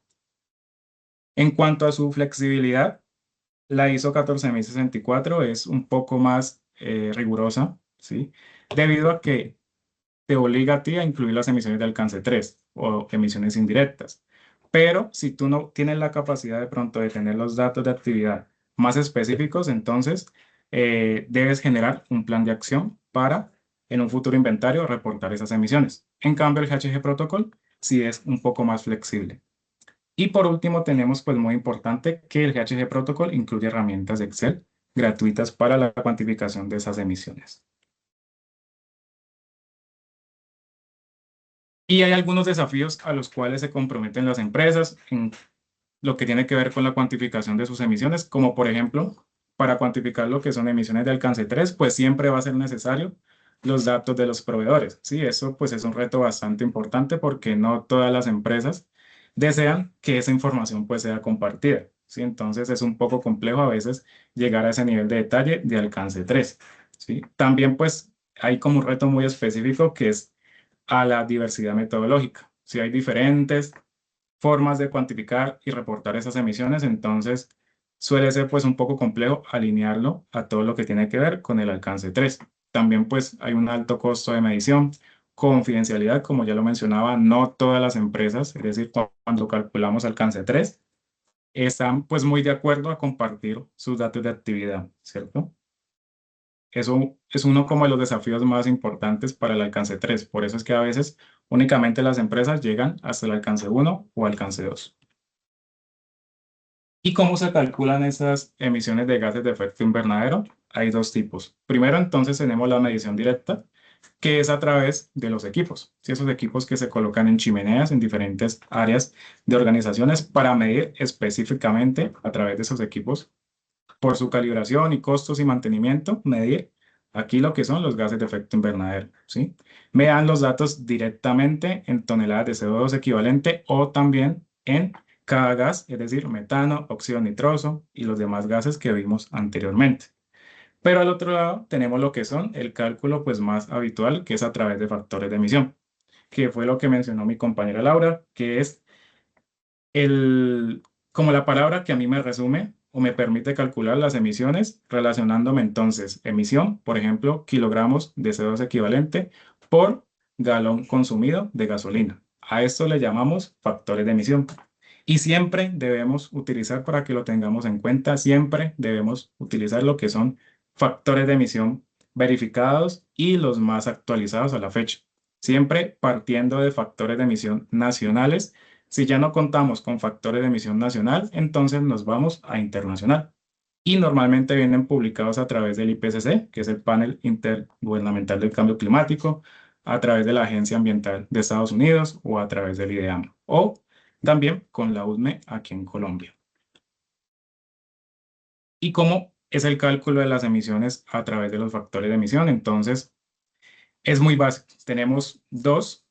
En cuanto a su flexibilidad, la ISO 14064 es un poco más rigurosa, ¿sí? Debido a que te obliga a ti a incluir las emisiones de alcance 3 o emisiones indirectas. Pero si tú no tienes la capacidad de pronto de tener los datos de actividad más específicos, entonces debes generar un plan de acción para en un futuro inventario reportar esas emisiones. En cambio, el GHG Protocol sí es un poco más flexible. Y por último, tenemos pues muy importante que el GHG Protocol incluye herramientas de Excel gratuitas para la cuantificación de esas emisiones. Y hay algunos desafíos a los cuales se comprometen las empresas en lo que tiene que ver con la cuantificación de sus emisiones, como por ejemplo, para cuantificar lo que son emisiones de alcance 3, pues siempre va a ser necesario los datos de los proveedores. Sí, eso pues es un reto bastante importante porque no todas las empresas desean que esa información pues sea compartida. ¿Sí? Entonces es un poco complejo a veces llegar a ese nivel de detalle de alcance 3. ¿Sí? También pues hay como un reto muy específico que es a la diversidad metodológica. Si hay diferentes formas de cuantificar y reportar esas emisiones, entonces suele ser pues un poco complejo alinearlo a todo lo que tiene que ver con el alcance 3. También pues hay un alto costo de medición, confidencialidad, como ya lo mencionaba, no todas las empresas, es decir, cuando calculamos alcance 3, están pues muy de acuerdo a compartir sus datos de actividad, ¿cierto? Eso es uno como de los desafíos más importantes para el alcance 3. Por eso es que a veces únicamente las empresas llegan hasta el alcance 1 o alcance 2. ¿Y cómo se calculan esas emisiones de gases de efecto invernadero? Hay dos tipos. Primero, entonces, tenemos la medición directa, que es a través de los equipos. ¿Sí? Esos equipos que se colocan en chimeneas en diferentes áreas de organizaciones para medir específicamente a través de esos equipos por su calibración y costos y mantenimiento, medir aquí lo que son los gases de efecto invernadero, ¿sí? Me dan los datos directamente en toneladas de CO2 equivalente o también en cada gas, es decir, metano, óxido nitroso y los demás gases que vimos anteriormente. Pero al otro lado tenemos lo que son el cálculo pues más habitual, que es a través de factores de emisión, que fue lo que mencionó mi compañera Laura, que es como la palabra que a mí me resume o me permite calcular las emisiones, relacionándome entonces emisión, por ejemplo, kilogramos de CO2 equivalente por galón consumido de gasolina. A esto le llamamos factores de emisión. Y siempre debemos utilizar, para que lo tengamos en cuenta, siempre debemos utilizar lo que son factores de emisión verificados y los más actualizados a la fecha. Siempre partiendo de factores de emisión nacionales, Si ya no contamos con factores de emisión nacional, entonces nos vamos a internacional. Y normalmente vienen publicados a través del IPCC, que es el Panel Intergubernamental del Cambio Climático, a través de la Agencia Ambiental de Estados Unidos o a través del IDEAM, o también con la UDME aquí en Colombia. ¿Y cómo es el cálculo de las emisiones a través de los factores de emisión? Entonces, es muy básico. Tenemos dos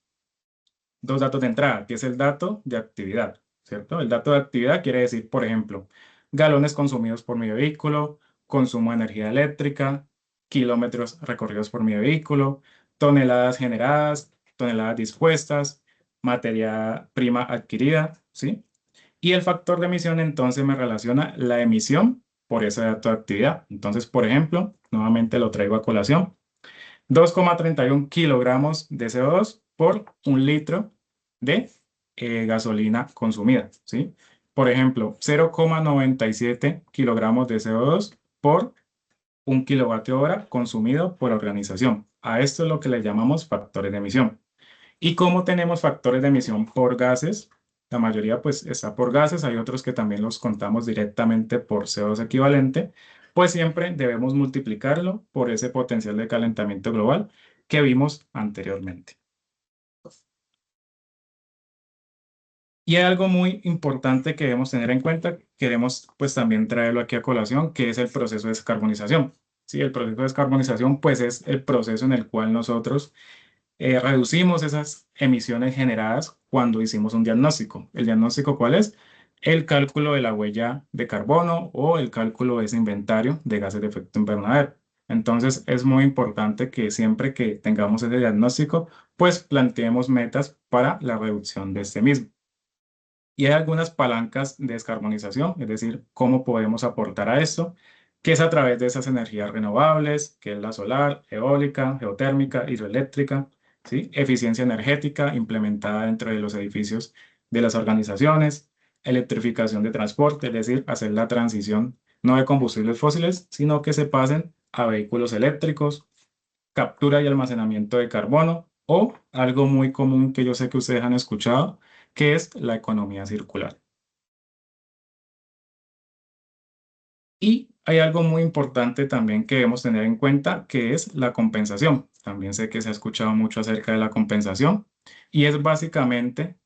datos de entrada, que es el dato de actividad, ¿cierto? El dato de actividad quiere decir, por ejemplo, galones consumidos por mi vehículo, consumo de energía eléctrica, kilómetros recorridos por mi vehículo, toneladas generadas, toneladas dispuestas, materia prima adquirida, ¿sí? Y el factor de emisión entonces me relaciona la emisión por ese dato de actividad. Entonces, por ejemplo, nuevamente lo traigo a colación. 2,31 kilogramos de CO2 por un litro de gasolina consumida, ¿sí? Por ejemplo, 0,97 kilogramos de CO2 por un kilovatio hora consumido por organización. A esto es lo que le llamamos factores de emisión. ¿Y cómo tenemos factores de emisión por gases? La mayoría pues está por gases, hay otros que también los contamos directamente por CO2 equivalente, pues siempre debemos multiplicarlo por ese potencial de calentamiento global que vimos anteriormente. Y hay algo muy importante que debemos tener en cuenta, queremos pues también traerlo aquí a colación, que es el proceso de descarbonización. Sí, el proceso de descarbonización pues es el proceso en el cual nosotros reducimos esas emisiones generadas cuando hicimos un diagnóstico. ¿El diagnóstico cuál es? El cálculo de la huella de carbono o el cálculo de ese inventario de gases de efecto invernadero. Entonces, es muy importante que siempre que tengamos ese diagnóstico, pues planteemos metas para la reducción de este mismo. Y hay algunas palancas de descarbonización, es decir, cómo podemos aportar a esto, que es a través de esas energías renovables, que es la solar, eólica, geotérmica, hidroeléctrica, ¿sí? Eficiencia energética implementada dentro de los edificios de las organizaciones, electrificación de transporte, es decir, hacer la transición no de combustibles fósiles, sino que se pasen a vehículos eléctricos, captura y almacenamiento de carbono, o algo muy común que yo sé que ustedes han escuchado, que es la economía circular. Y hay algo muy importante también que debemos tener en cuenta, que es la compensación. También sé que se ha escuchado mucho acerca de la compensación y es básicamente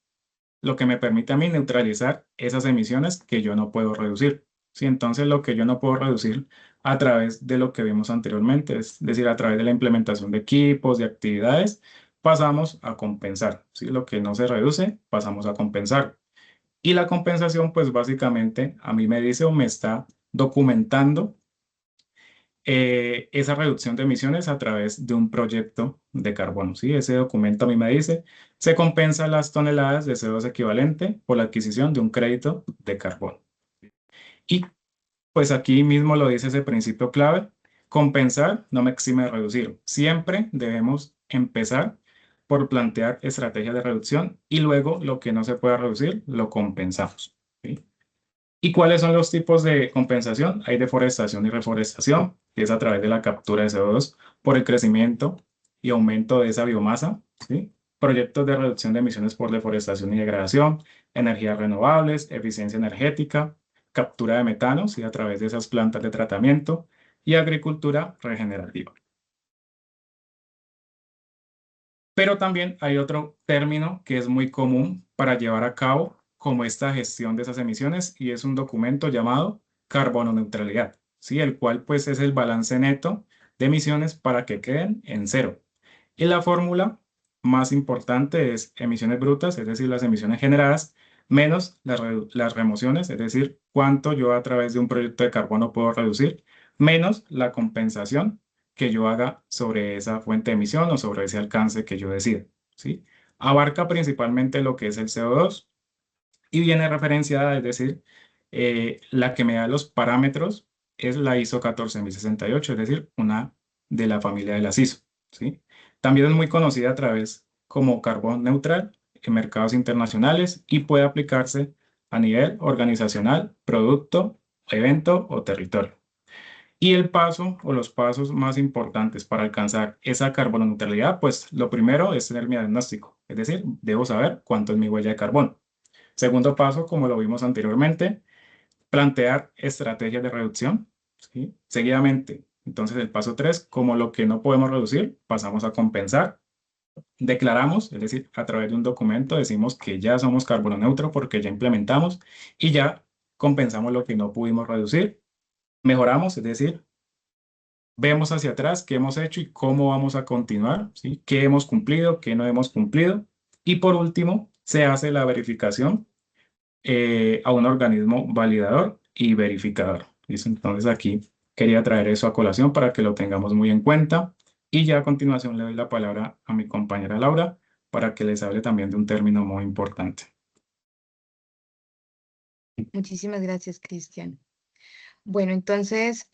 lo que me permite a mí neutralizar esas emisiones que yo no puedo reducir. ¿Sí? Entonces, lo que yo no puedo reducir a través de lo que vimos anteriormente, es decir, a través de la implementación de equipos, de actividades, pasamos a compensar. ¿Sí? Lo que no se reduce, pasamos a compensar. Y la compensación, pues básicamente a mí me dice o me está documentando esa reducción de emisiones a través de un proyecto de carbono. ¿Sí? Ese documento a mí me dice, se compensa las toneladas de CO2 equivalente por la adquisición de un crédito de carbono. Y pues aquí mismo lo dice ese principio clave, compensar no me exime de reducir. Siempre debemos empezar por plantear estrategias de reducción y luego lo que no se pueda reducir lo compensamos. ¿Sí? ¿Y cuáles son los tipos de compensación? Hay deforestación y reforestación, que es a través de la captura de CO2 por el crecimiento y aumento de esa biomasa, ¿sí? Proyectos de reducción de emisiones por deforestación y degradación, energías renovables, eficiencia energética, captura de metano, ¿sí? A través de esas plantas de tratamiento y agricultura regenerativa. Pero también hay otro término que es muy común para llevar a cabo como esta gestión de esas emisiones y es un documento llamado carbono neutralidad, ¿sí? El cual pues es el balance neto de emisiones para que queden en cero. Y la fórmula más importante es emisiones brutas, es decir, las emisiones generadas, menos las remociones, es decir, cuánto yo a través de un proyecto de carbono puedo reducir, menos la compensación que yo haga sobre esa fuente de emisión o sobre ese alcance que yo decida, ¿sí? Abarca principalmente lo que es el CO2 y viene referenciada, es decir, la que me da los parámetros es la ISO 14068, es decir, una de la familia de las ISO, ¿sí? También es muy conocida a través como carbón neutral en mercados internacionales y puede aplicarse a nivel organizacional, producto, evento o territorio. Y el paso o los pasos más importantes para alcanzar esa carbono neutralidad, pues lo primero es tener mi diagnóstico, es decir, debo saber cuánto es mi huella de carbono. Segundo paso, como lo vimos anteriormente, plantear estrategias de reducción, ¿sí? Seguidamente, entonces el paso 3, como lo que no podemos reducir, pasamos a compensar. Declaramos, es decir, a través de un documento decimos que ya somos carbono neutro porque ya implementamos y ya compensamos lo que no pudimos reducir. Mejoramos, es decir, vemos hacia atrás qué hemos hecho y cómo vamos a continuar, ¿sí? ¿Qué hemos cumplido, qué no hemos cumplido? Y por último, se hace la verificación a un organismo validador y verificador. ¿Listo? Entonces aquí quería traer eso a colación para que lo tengamos muy en cuenta. Y ya a continuación le doy la palabra a mi compañera Laura para que les hable también de un término muy importante. Muchísimas gracias, Cristian. Bueno, entonces,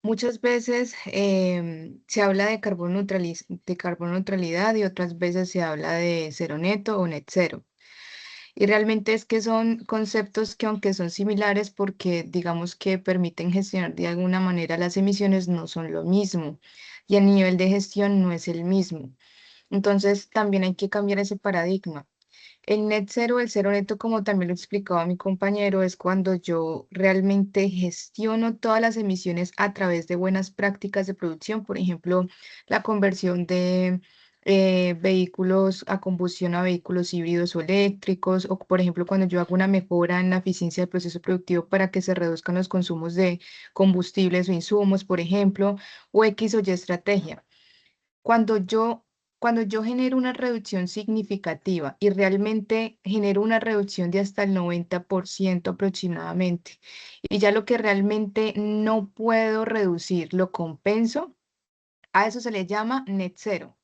muchas veces se habla de de carbono neutralidad y otras veces se habla de cero neto o net cero. Y realmente es que son conceptos que aunque son similares porque digamos que permiten gestionar de alguna manera las emisiones, no son lo mismo. Y el nivel de gestión no es el mismo. Entonces también hay que cambiar ese paradigma. El net cero, el cero neto, como también lo explicaba mi compañero, es cuando yo realmente gestiono todas las emisiones a través de buenas prácticas de producción, por ejemplo, la conversión de vehículos a combustión a vehículos híbridos o eléctricos, o por ejemplo, cuando yo hago una mejora en la eficiencia del proceso productivo para que se reduzcan los consumos de combustibles o insumos, por ejemplo, o X o Y estrategia. Cuando yo, cuando yo genero una reducción significativa y realmente genero una reducción de hasta el 90% aproximadamente, y ya lo que realmente no puedo reducir lo compenso, a eso se le llama net cero.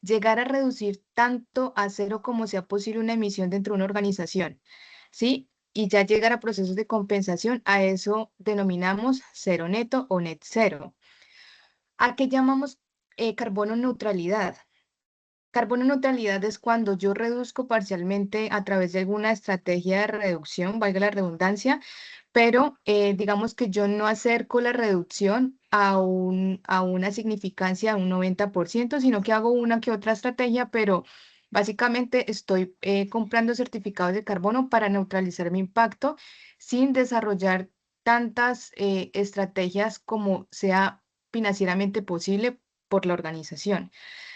Llegar a reducir tanto a cero como sea posible una emisión dentro de una organización, ¿sí? Y ya llegar a procesos de compensación, a eso denominamos cero neto o net cero. ¿A qué llamamos carbono neutralidad? Carbono neutralidad es cuando yo reduzco parcialmente a través de alguna estrategia de reducción, valga la redundancia, pero digamos que yo no acerco la reducción a una significancia de un 90%, sino que hago una que otra estrategia, pero básicamente estoy comprando certificados de carbono para neutralizar mi impacto sin desarrollar tantas estrategias como sea financieramente posible por la organización.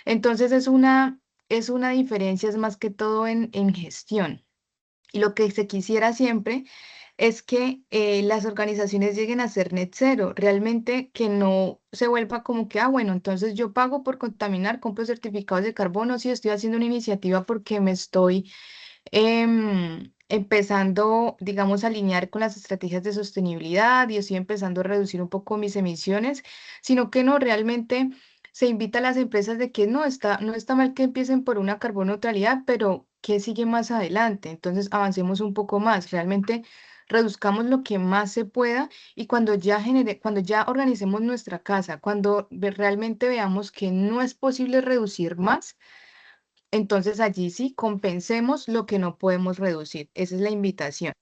Entonces es una diferencia, es más que todo en gestión. Y lo que se quisiera siempre es que las organizaciones lleguen a ser net cero, realmente que no se vuelva como que, ah, bueno, entonces yo pago por contaminar, compro certificados de carbono, si estoy haciendo una iniciativa porque me estoy empezando, digamos, a alinear con las estrategias de sostenibilidad y estoy empezando a reducir un poco mis emisiones, sino que no, realmente se invita a las empresas de que no está mal que empiecen por una carbono neutralidad, pero ¿qué sigue más adelante? Entonces avancemos un poco más, realmente reduzcamos lo que más se pueda y cuando ya organicemos nuestra casa, cuando realmente veamos que no es posible reducir más, entonces allí sí compensemos lo que no podemos reducir. Esa es la invitación.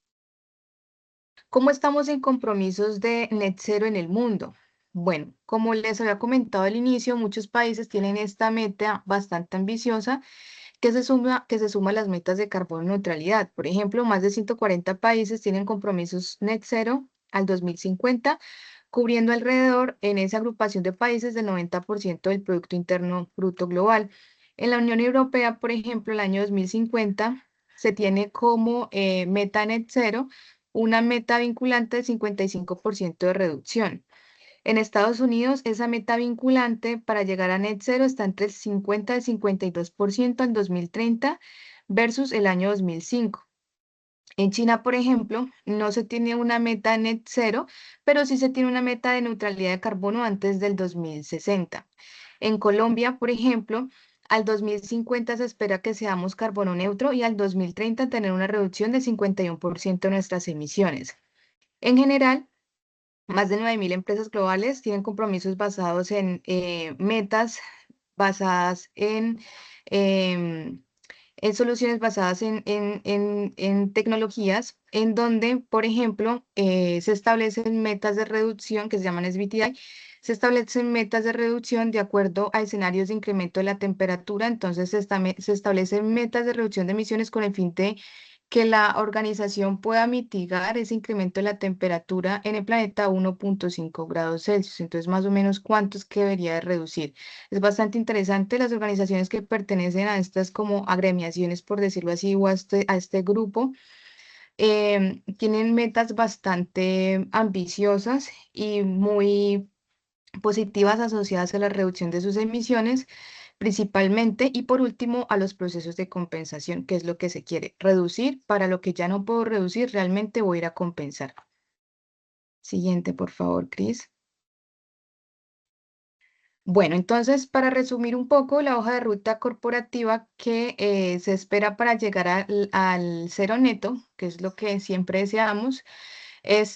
¿Cómo estamos en compromisos de net cero en el mundo? Bueno, como les había comentado al inicio, muchos países tienen esta meta bastante ambiciosa que se suma a las metas de carbono neutralidad. Por ejemplo, más de 140 países tienen compromisos net cero al 2050, cubriendo alrededor en esa agrupación de países del 90% del Producto Interno Bruto Global. En la Unión Europea, por ejemplo, el año 2050 se tiene como meta net cero una meta vinculante de 55% de reducción. En Estados Unidos, esa meta vinculante para llegar a net cero está entre el 50 y el 52% en 2030 versus el año 2005. En China, por ejemplo, no se tiene una meta net cero, pero sí se tiene una meta de neutralidad de carbono antes del 2060. En Colombia, por ejemplo, al 2050 se espera que seamos carbono neutro y al 2030 tener una reducción del 51% de nuestras emisiones. En general, más de 9.000 empresas globales tienen compromisos basados en metas, basadas em, en soluciones basadas en tecnologías, en donde, por ejemplo, se establecen metas de reducción que se llaman SBTI, se establecen metas de reducción de acuerdo a escenarios de incremento de la temperatura, entonces se establecen metas de reducción de emisiones con el fin de que la organización pueda mitigar ese incremento de la temperatura en el planeta a 1.5 grados Celsius. Entonces, más o menos, ¿cuánto es que debería de reducir? Es bastante interesante. Las organizaciones que pertenecen a estas como agremiaciones, por decirlo así, o a este grupo, tienen metas bastante ambiciosas y muy positivas asociadas a la reducción de sus emisiones, principalmente, y por último, a los procesos de compensación, que es lo que se quiere reducir. Para lo que ya no puedo reducir, realmente voy a ir a compensar. Siguiente, por favor, Cris. Bueno, entonces, para resumir un poco, la hoja de ruta corporativa que se espera para llegar al cero neto, que es lo que siempre deseamos,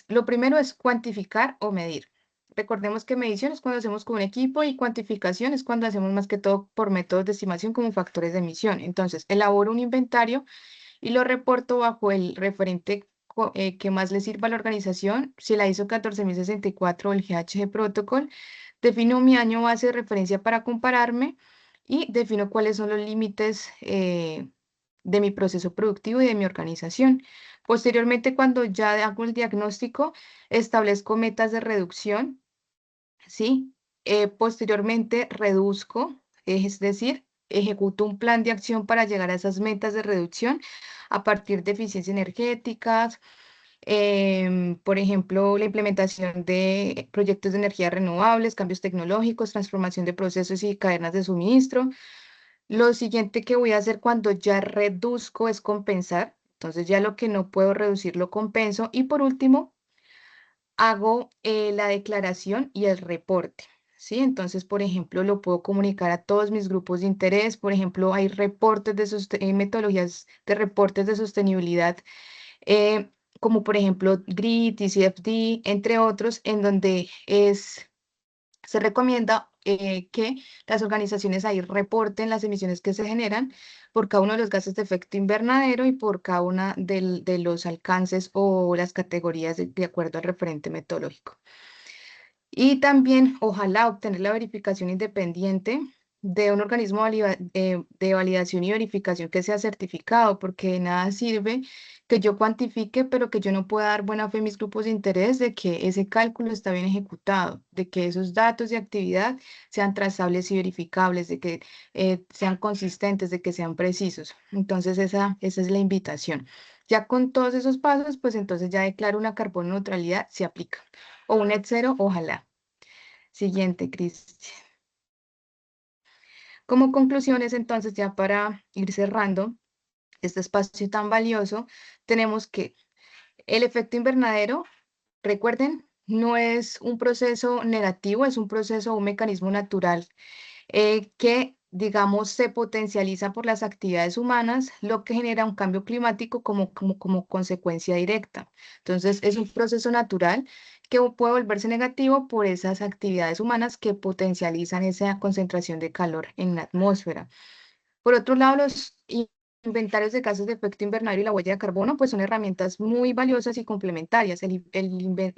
lo primero es cuantificar o medir. Recordemos que medición es cuando hacemos con un equipo y cuantificación es cuando hacemos más que todo por métodos de estimación como factores de emisión. Entonces, elaboro un inventario y lo reporto bajo el referente que más le sirva a la organización. Si la ISO 14064 o el GHG Protocol, defino mi año base de referencia para compararme y defino cuáles son los límites de mi proceso productivo y de mi organización. Posteriormente, cuando ya hago el diagnóstico, establezco metas de reducción, ¿sí? Posteriormente, reduzco, es decir, ejecuto un plan de acción para llegar a esas metas de reducción a partir de eficiencias energéticas, por ejemplo, la implementación de proyectos de energías renovables, cambios tecnológicos, transformación de procesos y cadenas de suministro. Lo siguiente que voy a hacer cuando ya reduzco es compensar. Entonces ya lo que no puedo reducir lo compenso. Y por último, hago la declaración y el reporte. ¿Sí? Entonces, por ejemplo, lo puedo comunicar a todos mis grupos de interés. Por ejemplo, hay reportes de metodologías de reportes de sostenibilidad, eh, como por ejemplo GRID, TCFD, entre otros, en donde se recomienda que las organizaciones ahí reporten las emisiones que se generan por cada uno de los gases de efecto invernadero y por cada una de los alcances o las categorías de acuerdo al referente metodológico. Y también, ojalá, obtener la verificación independiente de un organismo de validación y verificación que sea certificado, porque de nada sirve que yo cuantifique, pero que yo no pueda dar buena fe a mis grupos de interés de que ese cálculo está bien ejecutado, de que esos datos de actividad sean trazables y verificables, de que sean consistentes, de que sean precisos. Entonces, esa es la invitación. Ya con todos esos pasos, pues entonces ya declaro una carbono neutralidad, se aplica. O un net cero, ojalá. Siguiente, Cristian. Como conclusiones, entonces, ya para ir cerrando este espacio tan valioso, tenemos que el efecto invernadero, recuerden, no es un proceso negativo, es un proceso, un mecanismo natural que, digamos, se potencializa por las actividades humanas, lo que genera un cambio climático como consecuencia directa. Entonces, es un proceso natural que puede volverse negativo por esas actividades humanas que potencializan esa concentración de calor en la atmósfera. Por otro lado, los inventarios de gases de efecto invernadero y la huella de carbono, pues son herramientas muy valiosas y complementarias. El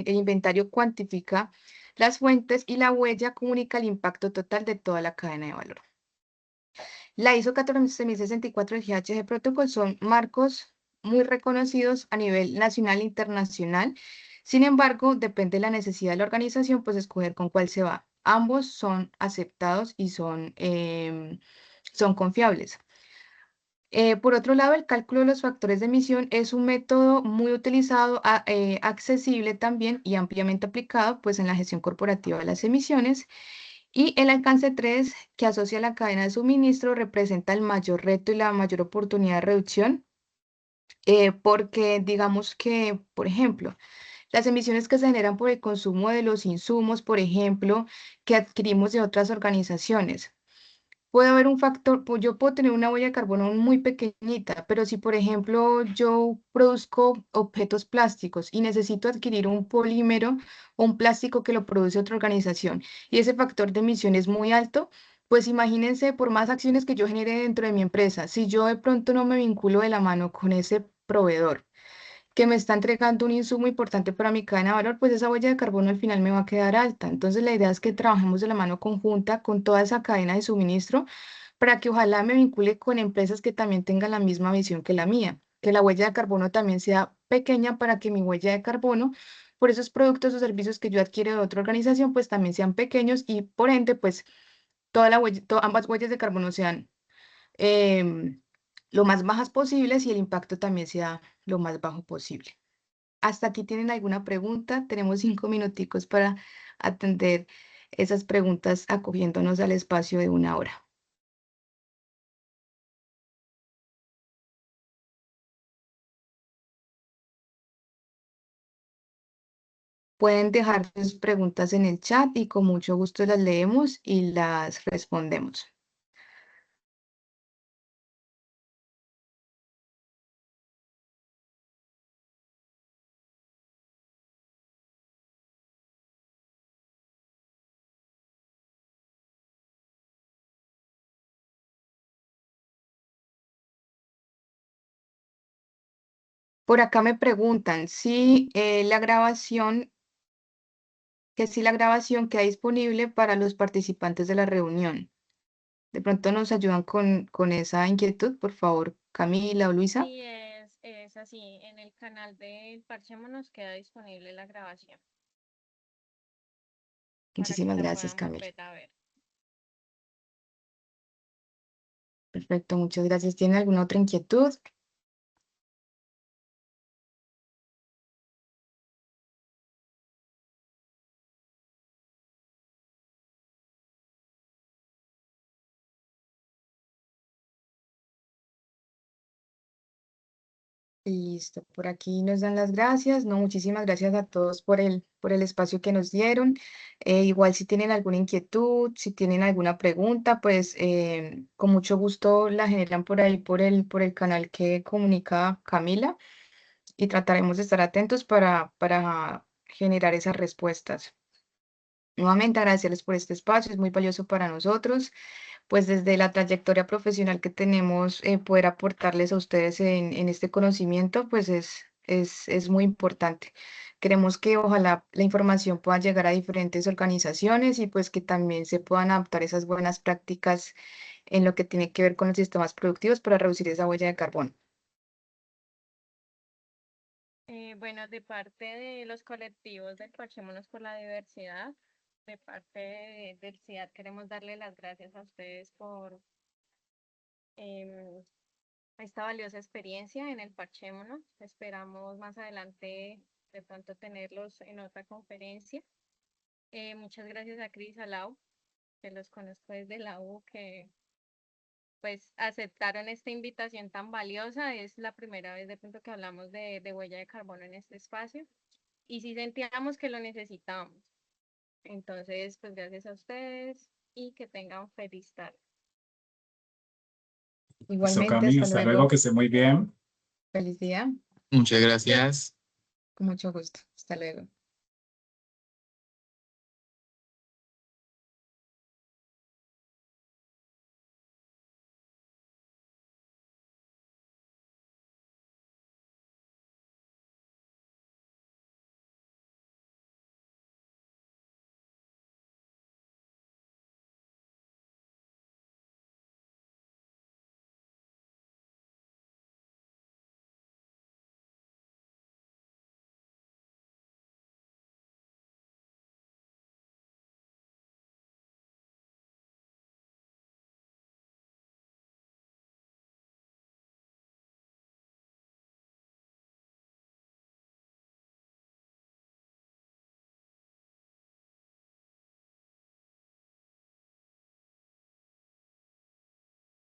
inventario cuantifica las fuentes y la huella comunica el impacto total de toda la cadena de valor. La ISO 14064 y el GHG Protocol son marcos muy reconocidos a nivel nacional e internacional. Sin embargo, depende de la necesidad de la organización, pues escoger con cuál se va. Ambos son aceptados y son confiables. Por otro lado, el cálculo de los factores de emisión es un método muy utilizado, accesible también y ampliamente aplicado pues, en la gestión corporativa de las emisiones. Y el alcance 3, que asocia la cadena de suministro, representa el mayor reto y la mayor oportunidad de reducción, porque digamos que, por ejemplo, las emisiones que se generan por el consumo de los insumos, por ejemplo, que adquirimos de otras organizaciones. Puede haber un factor, pues yo puedo tener una huella de carbono muy pequeñita, pero si, por ejemplo, yo produzco objetos plásticos y necesito adquirir un polímero o un plástico que lo produce otra organización y ese factor de emisión es muy alto, pues imagínense por más acciones que yo genere dentro de mi empresa, si yo de pronto no me vinculo de la mano con ese proveedor que me está entregando un insumo importante para mi cadena de valor, pues esa huella de carbono al final me va a quedar alta. Entonces la idea es que trabajemos de la mano conjunta con toda esa cadena de suministro para que ojalá me vincule con empresas que también tengan la misma visión que la mía. que la huella de carbono también sea pequeña para que mi huella de carbono por esos productos o servicios que yo adquiero de otra organización, pues también sean pequeños y por ende, pues ambas huellas de carbono sean em, lo más bajas posibles y el impacto también sea lo más bajo posible. ¿Hasta aquí tienen alguna pregunta? Tenemos 5 minuticos para atender esas preguntas acogiéndonos al espacio de 1 hora. Pueden dejar sus preguntas en el chat y con mucho gusto las leemos y las respondemos. Por acá me preguntan si la grabación queda disponible para los participantes de la reunión. De pronto nos ayudan con esa inquietud, por favor, Camila o Luisa. Sí, es así. En el canal de Parchémonos queda disponible la grabación para que Muchísimas la gracias, puedan Camila. volver a ver. Perfecto, muchas gracias. ¿Tiene alguna otra inquietud? Listo, por aquí nos dan las gracias. No, muchísimas gracias a todos por el espacio que nos dieron. Igual si tienen alguna inquietud, si tienen alguna pregunta, pues con mucho gusto la generan por ahí, por el canal que comunica Camila y trataremos de estar atentos para generar esas respuestas. Nuevamente agradecerles por este espacio, es muy valioso para nosotros pues desde la trayectoria profesional que tenemos, poder aportarles a ustedes en este conocimiento, pues es muy importante. Queremos que ojalá la información pueda llegar a diferentes organizaciones y pues que también se puedan adaptar esas buenas prácticas en lo que tiene que ver con los sistemas productivos para reducir esa huella de carbono. Bueno, de parte de los colectivos del Parchémonos por la Diversidad, de parte del CIAD, queremos darle las gracias a ustedes por em, esta valiosa experiencia en el Parchémonos. Esperamos más adelante de pronto tenerlos en otra conferencia. Muchas gracias a Cris, a Lau, que los conozco desde la U, que pues aceptaron esta invitación tan valiosa. Es la primera vez de pronto que hablamos de huella de carbono en este espacio y sí sentíamos que lo necesitábamos. Entonces, pues gracias a ustedes y que tengan feliz tarde. Eso, Igualmente, Cami, hasta hasta luego, luego. que esté muy bien. Feliz día. Muchas gracias. Con mucho gusto. Hasta luego.